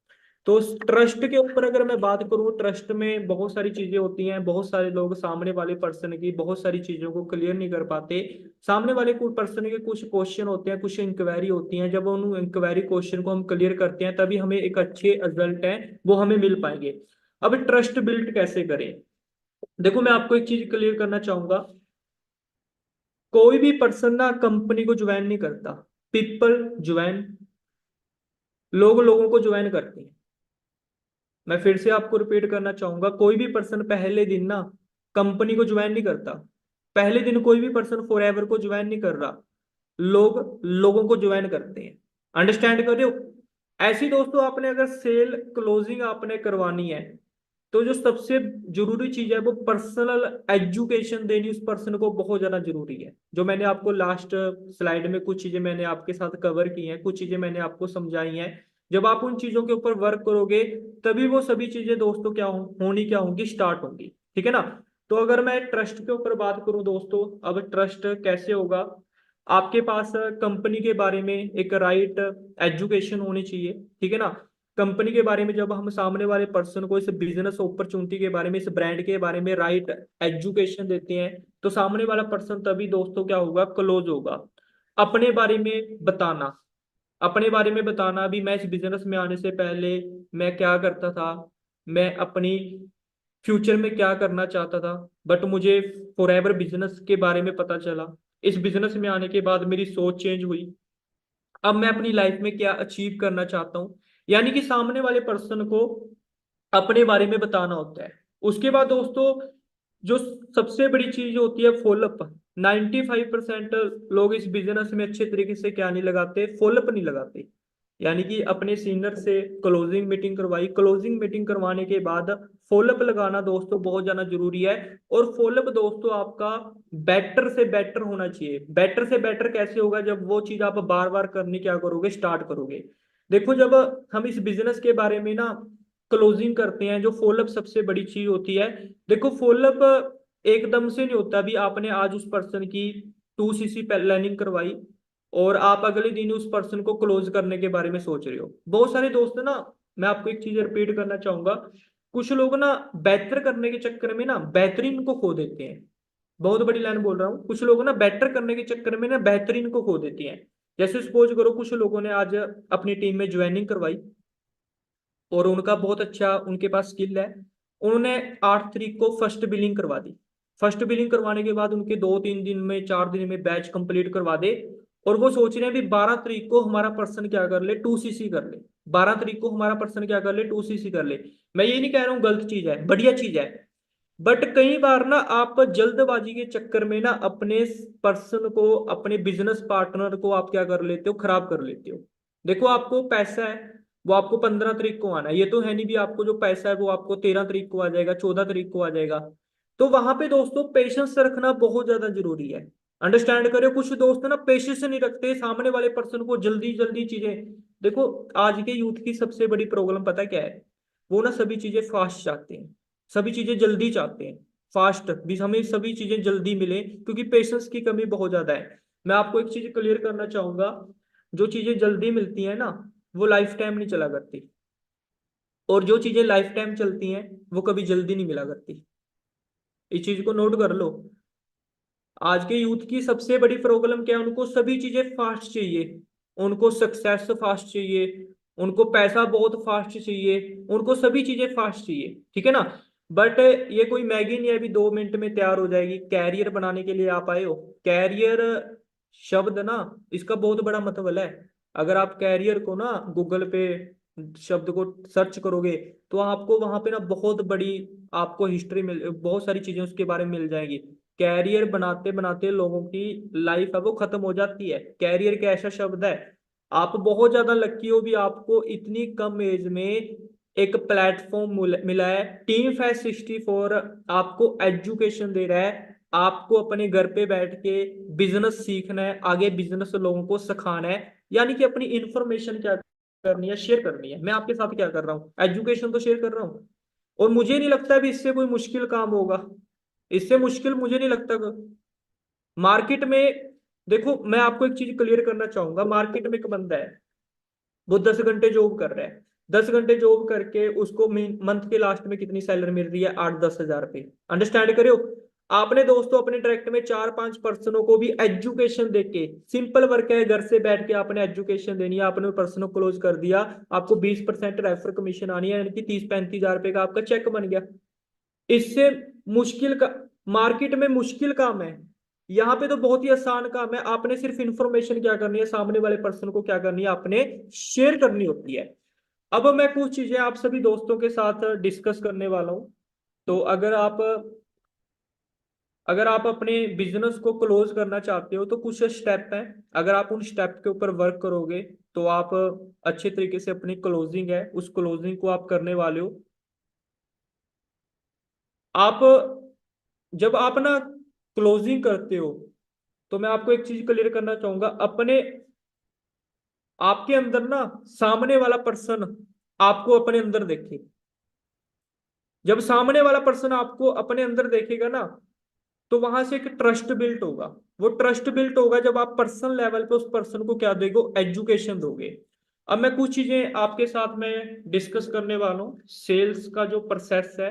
तो ट्रस्ट के ऊपर अगर मैं बात करूं, ट्रस्ट में बहुत सारी चीजें होती हैं, बहुत सारे लोग सामने वाले पर्सन की बहुत सारी चीजों को क्लियर नहीं कर पाते। सामने वाले को पर्सन के कुछ क्वेश्चन होते हैं, कुछ इंक्वायरी होती हैं, जब उन इंक्वायरी क्वेश्चन को हम क्लियर करते हैं, तभी हमें एक अच्छे रिजल्ट है वो हमें मिल पाएंगे। अब ट्रस्ट बिल्ड कैसे करें? देखो मैं आपको एक चीज क्लियर करना चाहूंगा, कोई भी पर्सन ना कंपनी को ज्वाइन नहीं करता, पीपल ज्वाइन, लोग लोगों को ज्वाइन करते हैं। मैं फिर से आपको रिपीट करना चाहूंगा, कोई भी पर्सन पहले दिन ना कंपनी को ज्वाइन नहीं करता, पहले दिन कोई भी पर्सन फॉर एवर को ज्वाइन नहीं कर रहा, लोग लोगों को ज्वाइन करते हैं। अंडरस्टैंड कर रहे हो? ऐसी दोस्तों आपने अगर सेल क्लोजिंग आपने करवानी है, तो जो सबसे जरूरी चीज है वो पर्सनल एजुकेशन देनी उस पर्सन को बहुत ज्यादा जरूरी है। जो मैंने आपको लास्ट स्लाइड में कुछ चीजें मैंने आपके साथ कवर की हैं, कुछ चीजें मैंने आपको समझाई हैं, जब आप उन चीजों के ऊपर वर्क करोगे, तभी वो सभी चीजें दोस्तों क्या होनी, क्या होंगी, स्टार्ट होंगी। ठीक है ना? तो अगर मैं ट्रस्ट के ऊपर बात करूं दोस्तों, अब ट्रस्ट कैसे होगा, आपके पास कंपनी के बारे में एक राइट एजुकेशन होनी चाहिए। ठीक है ना? कंपनी के बारे में जब हम सामने वाले पर्सन को इस बिजनेस अपॉर्चुनिटी के बारे में, इस ब्रांड के बारे में राइट एजुकेशन देते हैं, तो सामने वाला पर्सन तभी दोस्तों क्या होगा, क्लोज होगा। अपने बारे में बताना, अपने बारे में बताना भी, मैं इस बिजनेस में आने से पहले मैं क्या करता था, मैं अपनी फ्यूचर में क्या करना चाहता था, बट मुझे फॉरएवर बिजनेस के बारे में पता चला, इस बिजनेस में आने के बाद मेरी सोच चेंज हुई, अब मैं अपनी लाइफ में क्या अचीव करना चाहता हूँ। यानी कि सामने वाले पर्सन को अपने बारे में बताना होता है। उसके बाद दोस्तों जो सबसे बड़ी चीज होती है, फॉलोअप। 95% लोग इस बिजनेस में अच्छे तरीके से क्या नहीं लगाते, फॉलोअप नहीं लगाते। यानी कि अपने सीनियर से क्लोजिंग मीटिंग करवाई, क्लोजिंग मीटिंग करवाने के बाद फॉलोअप लगाना दोस्तों बहुत ज्यादा जरूरी है। और फॉलोअप दोस्तों आपका बेटर से बेटर होना चाहिए। बेटर से बेटर कैसे होगा? जब वो चीज आप बार बार करनी क्या करोगे, स्टार्ट करोगे। देखो जब हम इस बिजनेस के बारे में ना क्लोजिंग करते हैं, जो फॉलोअप सबसे बड़ी चीज होती है। देखो फॉलोअप एकदम से नहीं होता। भी आपने आज उस पर्सन की 2 CC प्लानिंग करवाई और आप अगले दिन उस पर्सन को क्लोज करने के बारे में सोच रहे हो। बहुत सारे दोस्त ना, मैं आपको एक चीज रिपीट करना चाहूंगा, कुछ लोग ना बेहतर करने के चक्कर में ना बेहतरीन को खो देते हैं। बहुत बड़ी लाइन बोल रहा हूँ, कुछ लोग ना बेटर करने के चक्कर में ना बेहतरीन को खो देते हैं। जैसे सपोज करो कुछ लोगों ने आज अपनी टीम में ज्वाइनिंग करवाई और उनका बहुत अच्छा उनके पास स्किल है। उन्होंने 8 तारीख को फर्स्ट बिलिंग करवा दी। फर्स्ट बिलिंग करवाने के बाद उनके 2-3 दिन में 4 दिन में बैच कंप्लीट करवा दे। और वो सोच रहे हैं भी 12 तारीख को हमारा पर्सन क्या कर ले, 2 CC कर ले। 12 तारीख को हमारा पर्सन क्या कर ले, 2 CC कर ले। मैं ये नहीं कह रहा हूँ गलत चीज है, बढ़िया चीज है। बट कई बार ना आप जल्दबाजी के चक्कर में ना अपने पर्सन को, अपने बिजनेस पार्टनर को आप क्या कर लेते हो, खराब कर लेते हो। देखो आपको पैसा है, वो आपको 15 तारीख को आना है। ये तो है नहीं भी आपको जो पैसा है वो आपको 13 तारीख को आ जाएगा, 14 तारीख को आ जाएगा। तो वहां पे दोस्तों पेशेंस रखना बहुत ज्यादा जरूरी है। अंडरस्टैंड करो, कुछ दोस्त ना पेशेंस नहीं रखते, सामने वाले पर्सन को जल्दी जल्दी चीजें। देखो आज के यूथ की सबसे बड़ी प्रॉब्लम पता क्या है? वो ना सभी चीजें फास्ट चाहते हैं, सभी चीजें जल्दी चाहते हैं। फास्ट भी हमें सभी चीजें जल्दी मिले, क्योंकि पेशेंस की कमी बहुत ज्यादा है। मैं आपको एक चीज क्लियर करना चाहूंगा, जो चीजें जल्दी मिलती हैं ना वो लाइफ टाइम नहीं चला करती। और जो चीजें लाइफ टाइम चलती हैं वो कभी जल्दी नहीं मिला करती। इस चीज को नोट कर लो। आज के यूथ की सबसे बड़ी प्रॉब्लम क्या है? उनको सभी चीजें फास्ट चाहिए, उनको सक्सेस फास्ट चाहिए, उनको पैसा बहुत फास्ट चाहिए, उनको सभी चीजें फास्ट चाहिए, ठीक है ना। बट ये कोई मैगी नहीं है अभी 2 मिनट में तैयार हो जाएगी। कैरियर बनाने के लिए आप आए हो। कैरियर शब्द ना, इसका बहुत बड़ा मतलब है। अगर आप कैरियर को ना गूगल पे शब्द को सर्च करोगे तो आपको वहां पे ना बहुत बड़ी आपको हिस्ट्री मिल, बहुत सारी चीजें उसके बारे में मिल जाएगी। कैरियर बनाते बनाते लोगों की लाइफ है वो खत्म हो जाती है। कैरियर का ऐसा शब्द है, आप बहुत ज्यादा लकी हो भी आपको इतनी कम एज में एक प्लेटफॉर्म मिला है। टीम फैस 64 आपको एजुकेशन दे रहा है। आपको अपने घर पे बैठ के बिजनेस सीखना है, आगे बिजनेस लोगों को सिखाना है। यानी कि अपनी इंफॉर्मेशन क्या करनी है, शेयर करनी है। मैं आपके साथ क्या कर रहा हूँ, एजुकेशन तो शेयर कर रहा हूँ। और मुझे नहीं लगता भी इससे कोई मुश्किल काम होगा। इससे मुश्किल मुझे नहीं लगता। मार्केट में देखो मैं आपको एक चीज क्लियर करना चाहूंगा, मार्केट में एक बंदा है, वो 10 घंटे जॉब कर रहा है। 10 घंटे जॉब करके उसको मंथ के लास्ट में कितनी सैलरी मिल रही है? 8-10 हजार रुपये। अंडरस्टैंड करो। आपने दोस्तों अपने डायरेक्ट में 4-5 पर्सनों को भी एजुकेशन देके, सिंपल वर्क है, घर से बैठ के आपने एजुकेशन देनी है, आपने पर्सन को क्लोज कर दिया। आपको 20% रेफर कमीशन आनी है, यानी कि 30-35 हजार रुपये का आपका चेक बन गया। इससे मुश्किल का, मार्केट में मुश्किल काम है, यहाँ पे तो बहुत ही आसान काम है। आपने सिर्फ इंफॉर्मेशन क्या करनी है, सामने वाले पर्सन को क्या करनी है, आपने शेयर करनी होती है। अब मैं कुछ चीजें आप सभी दोस्तों के साथ डिस्कस करने वाला हूं। तो अगर आप अपने बिजनेस को क्लोज करना चाहते हो तो कुछ स्टेप हैं। अगर आप उन स्टेप के ऊपर वर्क करोगे तो आप अच्छे तरीके से अपनी क्लोजिंग है उस क्लोजिंग को आप करने वाले हो। आप जब आप ना क्लोजिंग करते हो तो मैं आपको एक चीज क्लियर करना चाहूंगा, अपने आपके अंदर ना सामने वाला पर्सन आपको अपने अंदर देखे। जब सामने वाला पर्सन आपको अपने अंदर देखेगा ना तो वहां से एक ट्रस्ट बिल्ट होगा। वो ट्रस्ट बिल्ट होगा जब आप पर्सनल लेवल पे उस पर्सन को क्या दोगे, एजुकेशन दोगे। अब मैं कुछ चीजें आपके साथ में डिस्कस करने वाला हूँ, सेल्स का जो प्रोसेस है।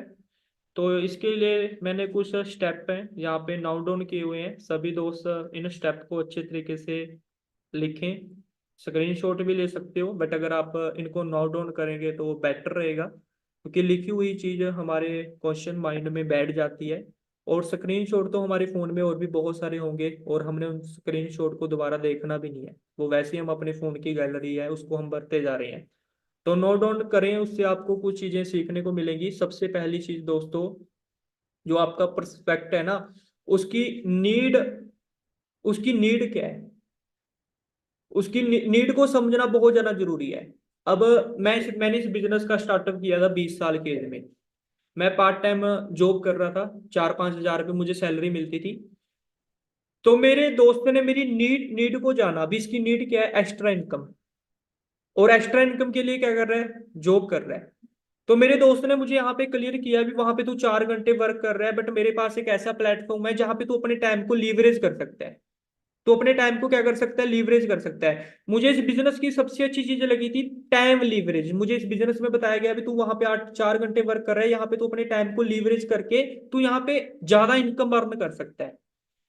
तो इसके लिए मैंने कुछ स्टेप हैं यहाँ पे नोट डाउन किए हुए हैं। सभी दोस्त इन स्टेप को अच्छे तरीके से लिखें। स्क्रीनशॉट भी ले सकते हो, बट अगर आप इनको नोट डाउन करेंगे तो वो बेटर रहेगा, क्योंकि लिखी हुई चीज हमारे क्वेश्चन माइंड में बैठ जाती है। और स्क्रीनशॉट तो हमारे फोन में और भी बहुत सारे होंगे और हमने उन स्क्रीनशॉट को दोबारा देखना भी नहीं है, वो वैसे ही हम अपने फोन की गैलरी है उसको हम भरते जा रहे हैं। तो नोट डाउन करें, उससे आपको कुछ चीजें सीखने को मिलेंगी। सबसे पहली चीज दोस्तों, जो आपका पर्सपेक्ट है ना, उसकी नीड, उसकी नीड क्या है, उसकी नीड को समझना बहुत ज्यादा जरूरी है। अब मैंने इस बिजनेस का स्टार्टअप किया था 20 साल की एज में। मैं पार्ट टाइम जॉब कर रहा था, 4-5 हज़ार रुपये मुझे सैलरी मिलती थी। तो मेरे दोस्त ने मेरी नीड नीड को जाना, अभी इसकी नीड क्या है, एक्स्ट्रा इनकम। और एक्स्ट्रा इनकम के लिए क्या कर रहा है, जॉब कर रहा है। तो मेरे दोस्त ने मुझे यहाँ पे क्लियर किया भी, वहां पे तू 4 घंटे वर्क कर रहा है, बट मेरे पास एक ऐसा प्लेटफॉर्म है जहां पे तू अपने टाइम को लीवरेज कर सकता है। तो अपने टाइम को क्या कर सकता है, लीवरेज कर सकता है। मुझे इस बिजनेस की सबसे अच्छी चीज लगी थी टाइम लीवरेज। मुझे इस बिजनेस में बताया गया भी तू वहां पे 8-4 घंटे वर्क कर रहा है, यहाँ पे तू अपने टाइम को लीवरेज करके तू यहाँ पे ज्यादा इनकम अर्न कर सकता है।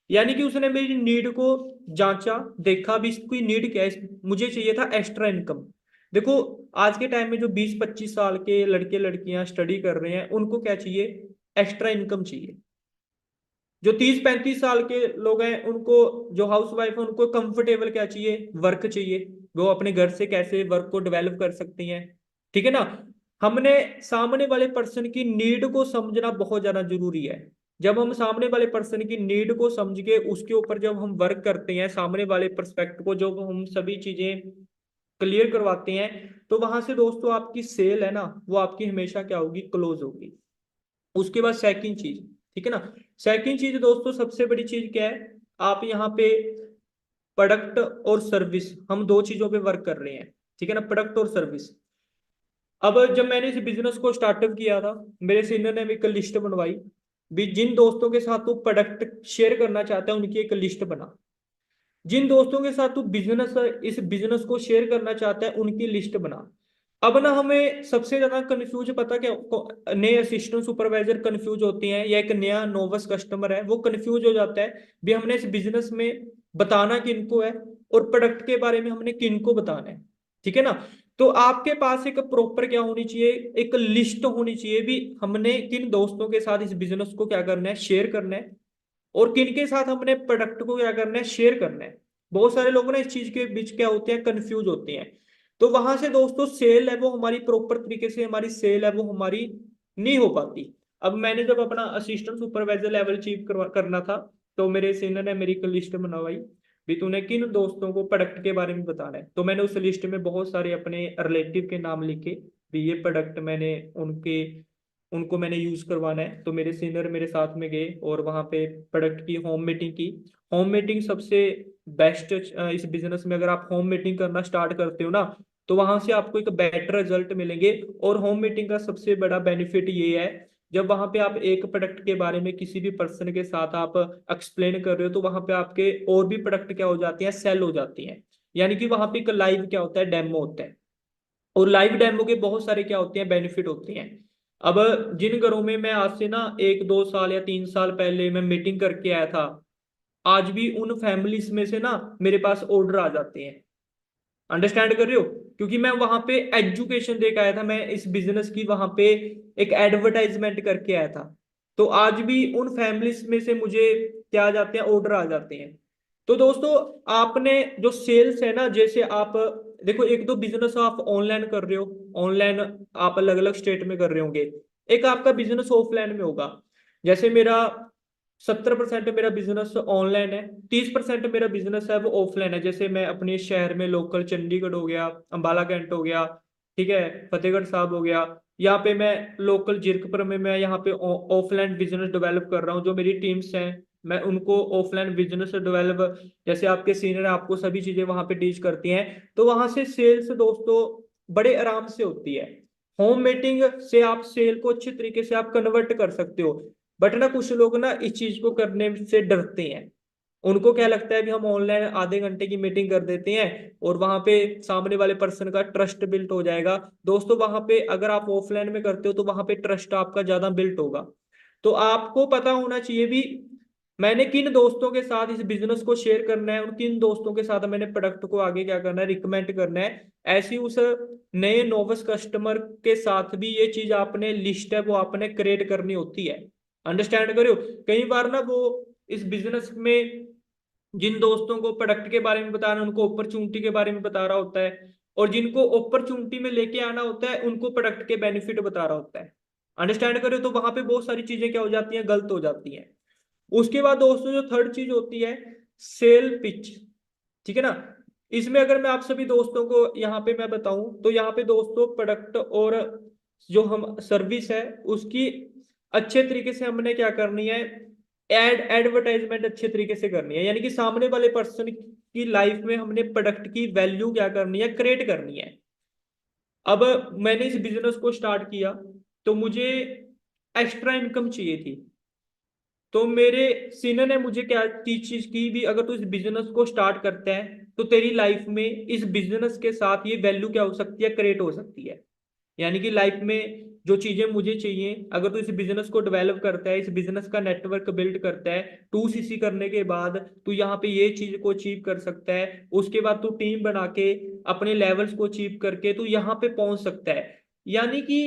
यानी कि उसने मेरी नीड को जांचा, देखा भी इसकी नीड क्या है, मुझे चाहिए था एक्स्ट्रा इनकम। देखो, आज के टाइम में जो 20-25 साल के लड़के लड़कियां स्टडी कर रहे हैं, उनको क्या चाहिए, एक्स्ट्रा इनकम चाहिए। जो 30-35 साल के लोग हैं, उनको, जो हाउस वाइफ है, उनको कंफर्टेबल क्या चाहिए, वर्क चाहिए। वो अपने घर से कैसे वर्क को डेवलप कर सकती हैं। ठीक है ना। हमने सामने वाले पर्सन की नीड को समझना बहुत ज्यादा जरूरी है। जब हम सामने वाले पर्सन की नीड को समझ के उसके ऊपर जब हम वर्क करते हैं, सामने वाले पर्सपेक्ट को जब हम सभी चीजें क्लियर करवाते हैं, तो वहां से दोस्तों आपकी सेल है ना, वो आपकी हमेशा क्या होगी, क्लोज होगी। उसके बाद सेकंड चीज, ठीक है ना, सेकंड चीज दोस्तों, सबसे बड़ी चीज क्या है, आप यहाँ पे प्रोडक्ट और सर्विस, हम दो चीजों पे वर्क कर रहे हैं। ठीक है ना, प्रोडक्ट और सर्विस। अब जब मैंने इस बिजनेस को स्टार्टअप किया था, मेरे सीनियर ने एक लिस्ट बनवाई भी, जिन दोस्तों के साथ तू प्रोडक्ट शेयर करना चाहता है उनकी एक लिस्ट बना। जिन दोस्तों के साथ तू बिजनेस, इस बिजनेस को शेयर करना चाहता है, उनकी लिस्ट बना। अब ना हमें सबसे ज्यादा कंफ्यूज पता क्या, नए असिस्टेंट सुपरवाइजर कंफ्यूज होते हैं, या एक नया नोवस कस्टमर है वो कंफ्यूज हो जाता है भी हमने इस बिजनेस में बताना किनको है, और प्रोडक्ट के बारे में हमने किनको बताना है। ठीक है ना। तो आपके पास एक प्रॉपर क्या होनी चाहिए, एक लिस्ट होनी चाहिए भी, हमने किन दोस्तों के साथ इस बिजनेस को क्या करना है, शेयर करना है, और किन के साथ हमने प्रोडक्ट को क्या करना है, शेयर करना है। बहुत सारे लोग ना इस चीज के बीच क्या होते हैं, कंफ्यूज होते हैं। तो वहां से दोस्तों सेल है वो हमारी प्रॉपर तरीके से, हमारी सेल है वो हमारी नहीं हो पाती। अब मैंने जब अपना असिस्टेंट सुपरवाइजर लेवल अचीव करना था, तो मेरे सीनियर ने मेरी एक लिस्ट बनवाई भी, तूने किन दोस्तों को प्रोडक्ट के बारे में बताना है। तो मैंने उस लिस्ट में बहुत सारे अपने रिलेटिव के नाम लिखे भी, ये प्रोडक्ट मैंने उनके उनको मैंने यूज करवाना है। तो मेरे सीनियर मेरे साथ में गए और वहां पे प्रोडक्ट की होम मीटिंग की। होम मीटिंग सबसे बेस्ट, इस बिजनेस में अगर आप होम मीटिंग करना स्टार्ट करते हो ना, तो वहां से आपको एक बेटर रिजल्ट मिलेंगे। और होम मीटिंग का सबसे बड़ा बेनिफिट ये है, जब वहां पे आप एक प्रोडक्ट के बारे में किसी भी पर्सन के साथ आप एक्सप्लेन कर रहे हो, तो वहां पे आपके और भी प्रोडक्ट क्या हो जाती हैं, सेल हो जाती हैं। यानी कि वहां पे एक लाइव क्या होता है, डेमो होता है। और लाइव डेमो के बहुत सारे क्या होते हैं, बेनिफिट होते हैं। अब जिन घरों में मैं आज से ना 1-2 साल या 3 साल पहले मैं मीटिंग करके आया था, आज भी उन फैमिलीज में से ना मेरे पास ऑर्डर आ जाते हैं। अंडरस्टैंड कर रहे हो, क्योंकि मैं वहां पे एजुकेशन दे के आया था, मैं इस बिजनेस की वहां पे एक एडवर्टाइजमेंट करके आया था। तो आज भी उन फैमिलीज में से मुझे क्या आ जाते हैं, ऑर्डर आ जाते हैं। तो दोस्तों, आपने जो सेल्स है ना, जैसे आप देखो, एक दो बिजनेस आप ऑनलाइन कर रहे हो, ऑनलाइन आप अलग अलग स्टेट में कर रहे होंगे। एक आपका बिजनेस ऑफलाइन में होगा। जैसे मेरा 70% मेरा बिजनेस ऑनलाइन है, 30% मेरा बिजनेस है वो ऑफलाइन है। जैसे मैं अपने शहर में लोकल, चंडीगढ़ हो गया, अंबाला कैंट हो गया, ठीक है, फतेहगढ़ साहब हो गया, यहाँ पे मैं लोकल जीरकपुर में मैं यहाँ पे ऑफलाइन बिजनेस डेवलप कर रहा हूँ। जो मेरी टीम्स हैं, मैं उनको ऑफलाइन बिजनेस डेवलप, जैसे आपके सीनियर आपको सभी चीजें वहां पे टीच करती हैं। तो वहां से सेल्स दोस्तों बड़े आराम से होती है। होम मीटिंग से आप सेल को अच्छे तरीके से आप कन्वर्ट कर सकते हो। बट ना कुछ लोग ना इस चीज को करने से डरते हैं। उनको क्या लगता है कि हम ऑनलाइन आधे घंटे की मीटिंग कर देते हैं और वहां पे सामने वाले पर्सन का ट्रस्ट बिल्ट हो जाएगा। दोस्तों, वहां पे अगर आप ऑफलाइन में करते हो तो वहां पे ट्रस्ट आपका ज्यादा बिल्ट होगा। तो आपको पता होना चाहिए भी, मैंने किन दोस्तों के साथ इस बिजनेस को शेयर करना है, और किन दोस्तों के साथ मैंने प्रोडक्ट को आगे क्या करना है, रिकमेंड करना है। ऐसी उस नए नोवस कस्टमर के साथ भी ये चीज आपने, लिस्ट है वो आपने क्रिएट करनी होती है। अंडरस्टैंड करो, कई बार ना वो इस बिजनेस में जिन दोस्तों को प्रोडक्ट के बारे में बता रहा है, उनको अपॉर्चुनिटी के बारे में बता रहा होता है, और जिनको अपॉर्चुनिटी में लेके आना होता है उनको प्रोडक्ट के बेनिफिट बता रहा होता है। अंडरस्टैंड करो, तो वहां पे बहुत सारी चीजें क्या हो जाती हैं, गलत हो जाती हैं। उसके बाद दोस्तों जो थर्ड चीज होती है, सेल पिच। ठीक है ना। इसमें अगर मैं आप सभी दोस्तों को यहाँ पे मैं बताऊं, तो यहाँ पे दोस्तों प्रोडक्ट और जो हम सर्विस है उसकी अच्छे तरीके से हमने क्या करनी है, एडवर्टाइजमेंट अच्छे तरीके से करनी है, यानी कि सामने वाले पर्सन की लाइफ में हमने प्रोडक्ट की वैल्यू क्या करनी है, क्रिएट करनी है। अब मैंने इस बिजनेस को स्टार्ट किया तो मुझे एक्स्ट्रा इनकम चाहिए थी। तो मेरे सीनियर ने मुझे क्या चीज की भी, अगर तू इस बिजनेस को स्टार्ट करता है तो तेरी लाइफ में इस बिजनेस के साथ ये वैल्यू क्या हो सकती है, क्रिएट हो सकती है। यानी कि लाइफ में जो चीजें मुझे चाहिए, अगर तू इस बिजनेस को डेवलप करता है, इस बिजनेस का नेटवर्क बिल्ड करता है, 2CC करने के बाद तू यहाँ पे ये चीज को अचीव कर सकता है, उसके बाद तू टीम बना के अपने लेवल्स को अचीव करके तू यहाँ पे पहुंच सकता है। यानी कि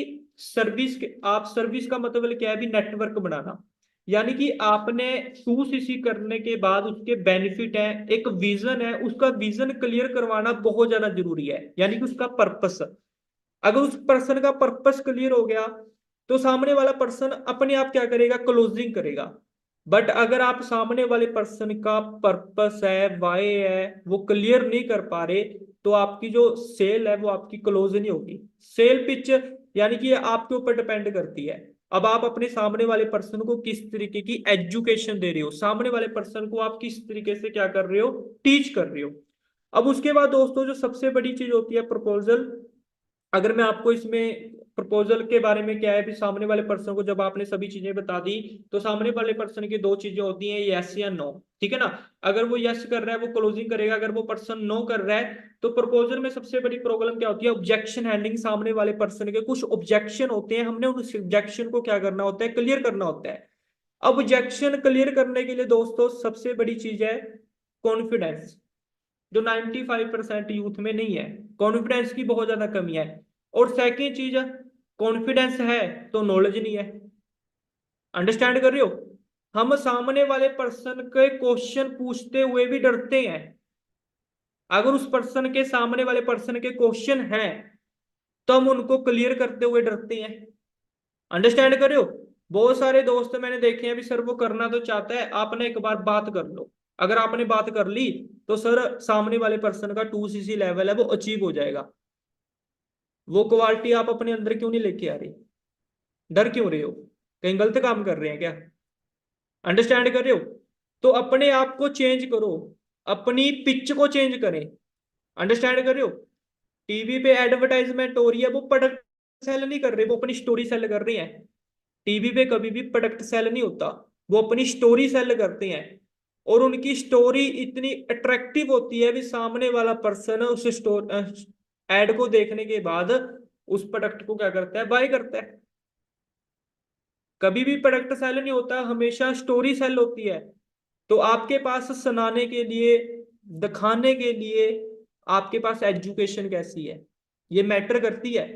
आप सर्विस का मतलब क्या है, भी नेटवर्क बनाना। यानी कि आपने 2CC करने के बाद उसके बेनिफिट है, एक विजन है, उसका विजन क्लियर करवाना बहुत ज्यादा जरूरी है, यानी कि उसका पर्पस। अगर उस पर्सन का पर्पस क्लियर हो गया तो सामने वाला पर्सन अपने आप क्या करेगा, क्लोजिंग करेगा। बट अगर आप सामने वाले पर्सन का पर्पस है, वाई है, वो क्लियर नहीं कर पा रहे, तो आपकी जो सेल है वो आपकी क्लोज नहीं होगी। सेल पिच यानी कि ये आपके ऊपर डिपेंड करती है। अब आप अपने सामने वाले पर्सन को किस तरीके की एजुकेशन दे रहे हो, सामने वाले पर्सन को आप किस तरीके से क्या कर रहे हो, टीच कर रहे हो। अब उसके बाद दोस्तों जो सबसे बड़ी चीज होती है प्रपोजल। अगर मैं आपको इसमें प्रपोजल के बारे में क्या है, भी सामने वाले पर्सन को जब आपने सभी चीजें बता दी, तो सामने वाले पर्सन की दो चीजें होती हैं, यस या नो। ठीक है ना। अगर वो यस कर रहा है वो क्लोजिंग करेगा, अगर वो पर्सन नो कर रहा है तो प्रपोजल में सबसे बड़ी प्रॉब्लम क्या होती है, ऑब्जेक्शन हैंडलिंग। सामने वाले पर्सन के कुछ ऑब्जेक्शन होते हैं, हमने उस ऑब्जेक्शन को क्या करना होता है, क्लियर करना होता है। ऑब्जेक्शन क्लियर करने के लिए दोस्तों सबसे बड़ी चीज है कॉन्फिडेंस, जो 95% यूथ में नहीं है। कॉन्फिडेंस की बहुत ज्यादा कमी है। और सेकंड चीज है, कॉन्फिडेंस है तो नॉलेज नहीं है। अंडरस्टैंड कर रहे हो। हम सामने वाले पर्सन के क्वेश्चन पूछते हुए भी डरते हैं। अगर उस पर्सन के सामने वाले पर्सन के क्वेश्चन हैं तो हम उनको क्लियर करते हुए डरते हैं। अंडरस्टैंड कर रहे हो। बहुत सारे दोस्त मैंने देखे हैं भी, सर वो करना तो चाहता है, आपने एक बार बात कर लो। अगर आपने बात कर ली तो सर सामने वाले पर्सन का 2CC लेवल है वो अचीव हो जाएगा। वो क्वालिटी आप अपने अंदर क्यों नहीं लेके आ रही, डर क्यों रहे हो, कहीं गलत काम कर रहे हैं क्या। अंडरस्टैंड कर रहे हो। तो अपने आप को चेंज करो, अपनी पिच को चेंज करें। अंडरस्टैंड कर रहे हो। टीवी पे एडवर्टाइजमेंट हो रही है, वो प्रोडक्ट सेल नहीं कर रहे, वो अपनी स्टोरी सेल कर रहे हैं। टीवी पे कभी भी प्रोडक्ट सेल नहीं होता, वो अपनी स्टोरी सेल करते हैं। और उनकी स्टोरी इतनी अट्रैक्टिव होती है भी सामने वाला पर्सन उस स्टोर एड को देखने के बाद उस प्रोडक्ट को क्या करता है, बाय करता है। कभी भी प्रोडक्ट सेल नहीं होता, हमेशा स्टोरी सेल होती है। तो आपके पास सुनाने के लिए, दिखाने के लिए आपके पास एजुकेशन कैसी है, ये मैटर करती है।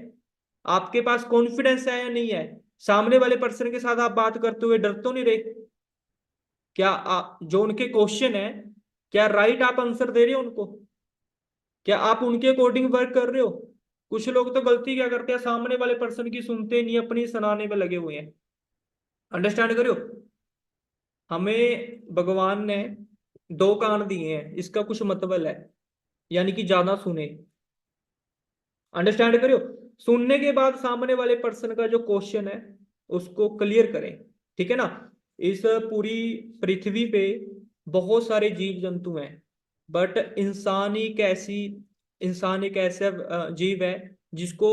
आपके पास कॉन्फिडेंस है या नहीं है, सामने वाले पर्सन के साथ आप बात करते हुए डर तो नहीं रहे। क्या जो उनके क्वेश्चन है, क्या राइट आप आंसर दे रहे हो उनको, क्या आप उनके अकॉर्डिंग वर्क कर रहे हो। कुछ लोग तो गलती क्या करते हैं, सामने वाले पर्सन की सुनते नहीं, अपनी सुनाने में लगे हुए हैं। अंडरस्टैंड करो। हमें भगवान ने दो कान दिए हैं, इसका कुछ मतलब है, यानी कि ज्यादा सुने। अंडरस्टैंड करो। सुनने के बाद सामने वाले पर्सन का जो क्वेश्चन है उसको क्लियर करें। ठीक है ना। इस पूरी पृथ्वी पे बहुत सारे जीव जंतु हैं, बट इंसान एक ऐसा जीव है जिसको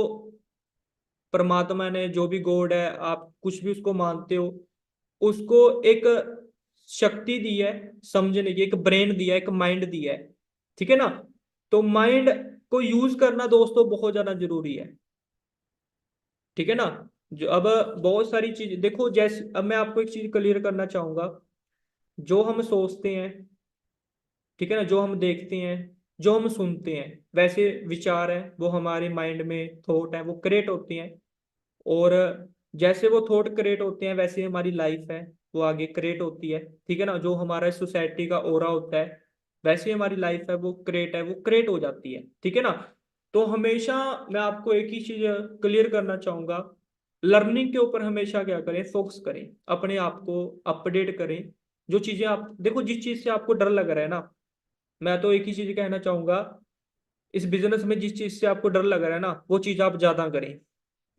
परमात्मा ने, जो भी गॉड है, आप कुछ भी उसको मानते हो, उसको एक शक्ति दी है समझने की, एक ब्रेन दिया है, एक माइंड दिया है। ठीक है ना। तो माइंड को यूज करना दोस्तों बहुत ज्यादा जरूरी है। ठीक है ना। जो अब बहुत सारी चीज देखो, जैसे अब मैं आपको एक चीज क्लियर करना चाहूंगा। जो हम सोचते हैं, ठीक है ना, जो हम देखते हैं, जो हम सुनते हैं, वैसे विचार है वो हमारे माइंड में, थॉट है वो क्रिएट होते हैं। और जैसे वो थॉट क्रिएट होते हैं वैसे हमारी लाइफ है वो आगे क्रिएट होती है। ठीक है ना। जो हमारा सोसाइटी का ओरा होता है, वैसे हमारी लाइफ है वो क्रिएट हो जाती है। ठीक है ना। तो हमेशा मैं आपको एक ही चीज क्लियर करना चाहूंगा, लर्निंग के ऊपर हमेशा क्या करें, फोकस करें, अपने आप को अपडेट करें। जो चीजें आप देखो, जिस चीज से आपको डर लग रहा है ना, मैं तो एक ही चीज कहना चाहूंगा, इस बिजनेस में जिस चीज से आपको डर लग रहा है ना वो चीज आप ज्यादा करें।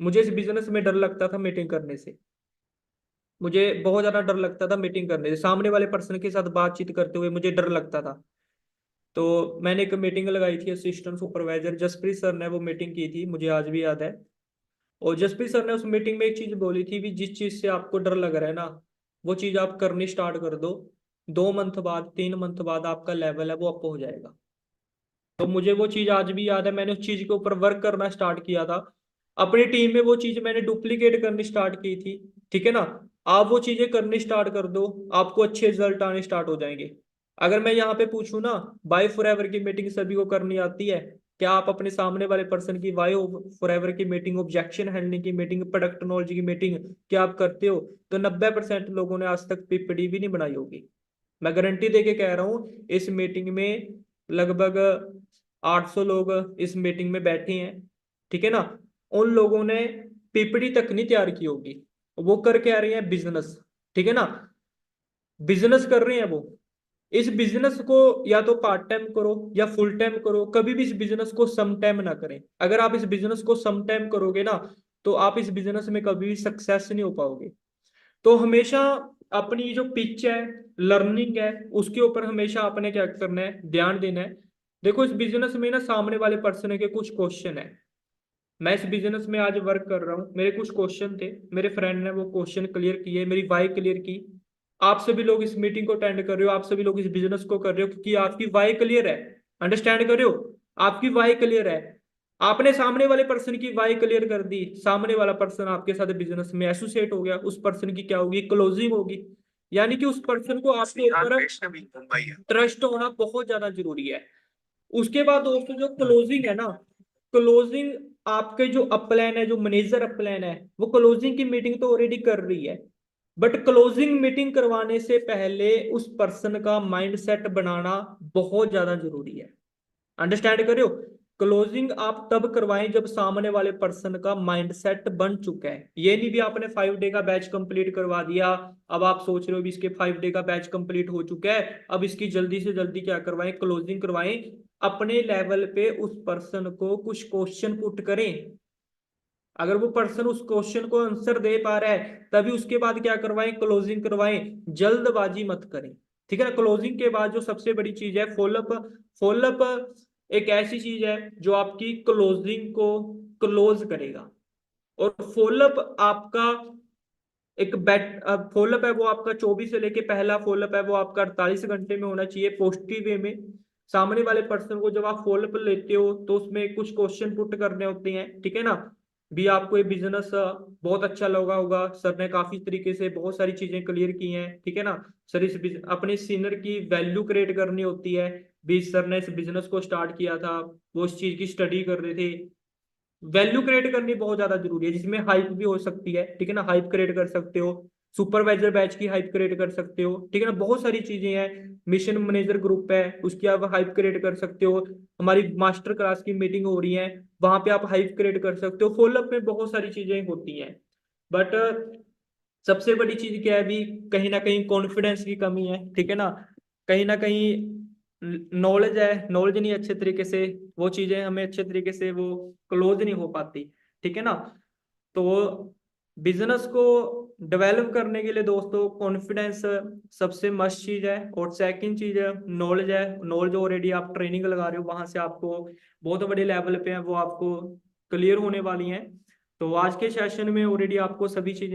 मुझे इस बिजनेस में डर लगता था मीटिंग करने से। मुझे बहुत ज्यादा डर लगता था मीटिंग करने से, सामने वाले पर्सन के साथ बातचीत करते हुए मुझे डर लगता था। तो मैंने एक मीटिंग लगाई थी, असिस्टेंट सुपरवाइजर जसप्रीत सर ने वो मीटिंग की थी, मुझे आज भी याद है। और जसप्रीत सर ने उस मीटिंग में एक चीज बोली थी भी, जिस चीज से आपको डर लग रहा है ना, वो चीज आप करनी स्टार्ट कर दो, 2 मंथ बाद 3 मंथ बाद आपका लेवल है वो अप हो जाएगा। तो मुझे वो चीज आज भी याद है, मैंने उस चीज के ऊपर वर्क करना स्टार्ट किया था। अपनी टीम में वो चीज मैंने डुप्लीकेट करनी स्टार्ट की थी। ठीक है ना। आप वो चीजें करनी स्टार्ट कर दो, आपको अच्छे रिजल्ट आने स्टार्ट हो जाएंगे। अगर मैं यहाँ पे पूछूं ना, बाय फॉरएवर की मीटिंग सभी को करनी आती है? क्या आप अपने सामने वाले पर्सन की वाई फॉरएवर की मीटिंग, ऑब्जेक्शन हैंडलिंग की मीटिंग, प्रोडक्ट नॉलेज की मीटिंग क्या आप करते हो? तो 90% लोगों ने आज तक पीपीटी भी नहीं बनाई होगी। मैं गारंटी दे के कह रहा हूँ, इस मीटिंग में लगभग 800 लोग इस मीटिंग में बैठे हैं। ठीक है ना। उन लोगों ने पीपीटी तक नहीं तैयार की होगी, वो कर क्या रहे हैं? बिजनेस। ठीक है ना। बिजनेस कर रहे हैं वो। इस बिजनेस को या तो पार्ट टाइम करो या फुल टाइम करो, कभी भी इस बिजनेस को सम टाइम ना करें। अगर आप इस बिजनेस को सम टाइम करोगे ना, तो आप इस बिजनेस में कभी भी सक्सेस नहीं हो पाओगे। तो हमेशा अपनी जो पिच है, लर्निंग है, उसके ऊपर हमेशा आपने क्या करना है? ध्यान देना है। देखो, इस बिजनेस में ना सामने वाले पर्सन के कुछ क्वेश्चन है। मैं इस बिजनेस में आज वर्क कर रहा हूँ, मेरे कुछ क्वेश्चन थे, मेरे फ्रेंड ने वो क्वेश्चन क्लियर किए, मेरी वाई क्लियर की। आप सभी लोग इस मीटिंग को अटेंड कर रहे हो, आप सभी लोग इस बिजनेस को कर रहे हो क्योंकि आपकी वाई क्लियर है। अंडरस्टैंड कर रहे हो? आपकी वाई क्लियर है। आपने सामने वाले पर्सन की वाई क्लियर कर दी, सामने वाला पर्सन आपके साथ बिजनेस में एसोसिएट हो गया, उस पर्सन की क्या होगी? क्लोजिंग होगी। यानी कि उस पर्सन को आपके ऊपर ट्रस्ट होना बहुत ज्यादा जरूरी है। उसके बाद दोस्तों, जो क्लोजिंग है ना, क्लोजिंग आपके जो अपलाइन है, जो मैनेजर अपलाइन है, वो क्लोजिंग की मीटिंग तो ऑलरेडी कर रही है। बट क्लोजिंग मीटिंग करवाने से पहले उस पर्सन का माइंड सेट बनाना बहुत ज्यादा जरूरी है। अंडरस्टैंड कर रहे हो? क्लोजिंग आप तब करवाएं जब सामने वाले पर्सन का माइंड सेट बन चुका है। ये नहीं भी आपने 5 डे का बैच कंप्लीट करवा दिया, अब आप सोच रहे हो भी इसके 5 डे का बैच कंप्लीट हो चुका है, अब इसकी जल्दी से जल्दी क्या करवाएं? क्लोजिंग करवाएं। अपने लेवल पे उस पर्सन को कुछ क्वेश्चन पुट करें। अगर वो पर्सन उस क्वेश्चन को आंसर दे पा रहा है, तभी उसके बाद क्या करवाएं? क्लोजिंग करवाएं। जल्दबाजी मत करें। ठीक है ना। क्लोजिंग के बाद जो सबसे बड़ी चीज है, फॉलोअप। फॉलोअप एक ऐसी चीज है जो आपकी क्लोजिंग को क्लोज करेगा। और फॉलोअप आपका एक बैट फॉलोअप है वो आपका 24 से लेके, पहला फॉलोअप है वो आपका 48 घंटे में होना चाहिए, पॉजिटिव वे में। सामने वाले पर्सन को जब आप फॉलोअप लेते हो तो उसमें कुछ क्वेश्चन पुट करने होते हैं। ठीक है ना। भी आपको ये बिजनेस बहुत अच्छा लगा होगा, सर ने काफी तरीके से बहुत सारी चीजें क्लियर की हैं। ठीक है ना। सर अपने सीनियर की वैल्यू क्रिएट करनी होती है। भी सर ने इस बिजनेस को स्टार्ट किया था, वो इस चीज की स्टडी कर रहे थे। वैल्यू क्रिएट करनी बहुत ज्यादा जरूरी है, जिसमें हाइप भी हो सकती है। ठीक है ना। हाइप क्रिएट कर सकते हो, सुपरवाइजर बैच की हाइप क्रिएट कर सकते हो। ठीक है ना। बहुत सारी चीजें हैं। मिशन मैनेजर ग्रुप है, उसकी आप हाइप क्रिएट कर सकते हो। हमारी मास्टर क्लास की मीटिंग हो रही है, वहां पे आप हाइप क्रिएट कर सकते हो। फॉलोअप में बहुत सारी चीजें होती हैं। बट सबसे बड़ी चीज क्या है? अभी कहीं ना कहीं कॉन्फिडेंस की कमी है। ठीक है ना कहीं नॉलेज है, नॉलेज नहीं अच्छे तरीके से, वो चीजें हमें अच्छे तरीके से वो क्लोज नहीं हो पाती। ठीक है ना। तो बिजनेस को डेवलप करने के लिए दोस्तों कॉन्फिडेंस सबसे मस्ट चीज है। और सेकंड चीज है नॉलेज है। नॉलेज ऑलरेडी आप ट्रेनिंग लगा रहे हो, वहां से आपको बहुत बड़े लेवल पे है वो आपको क्लियर होने वाली हैं। तो आज के सेशन में ऑलरेडी आपको सभी चीजें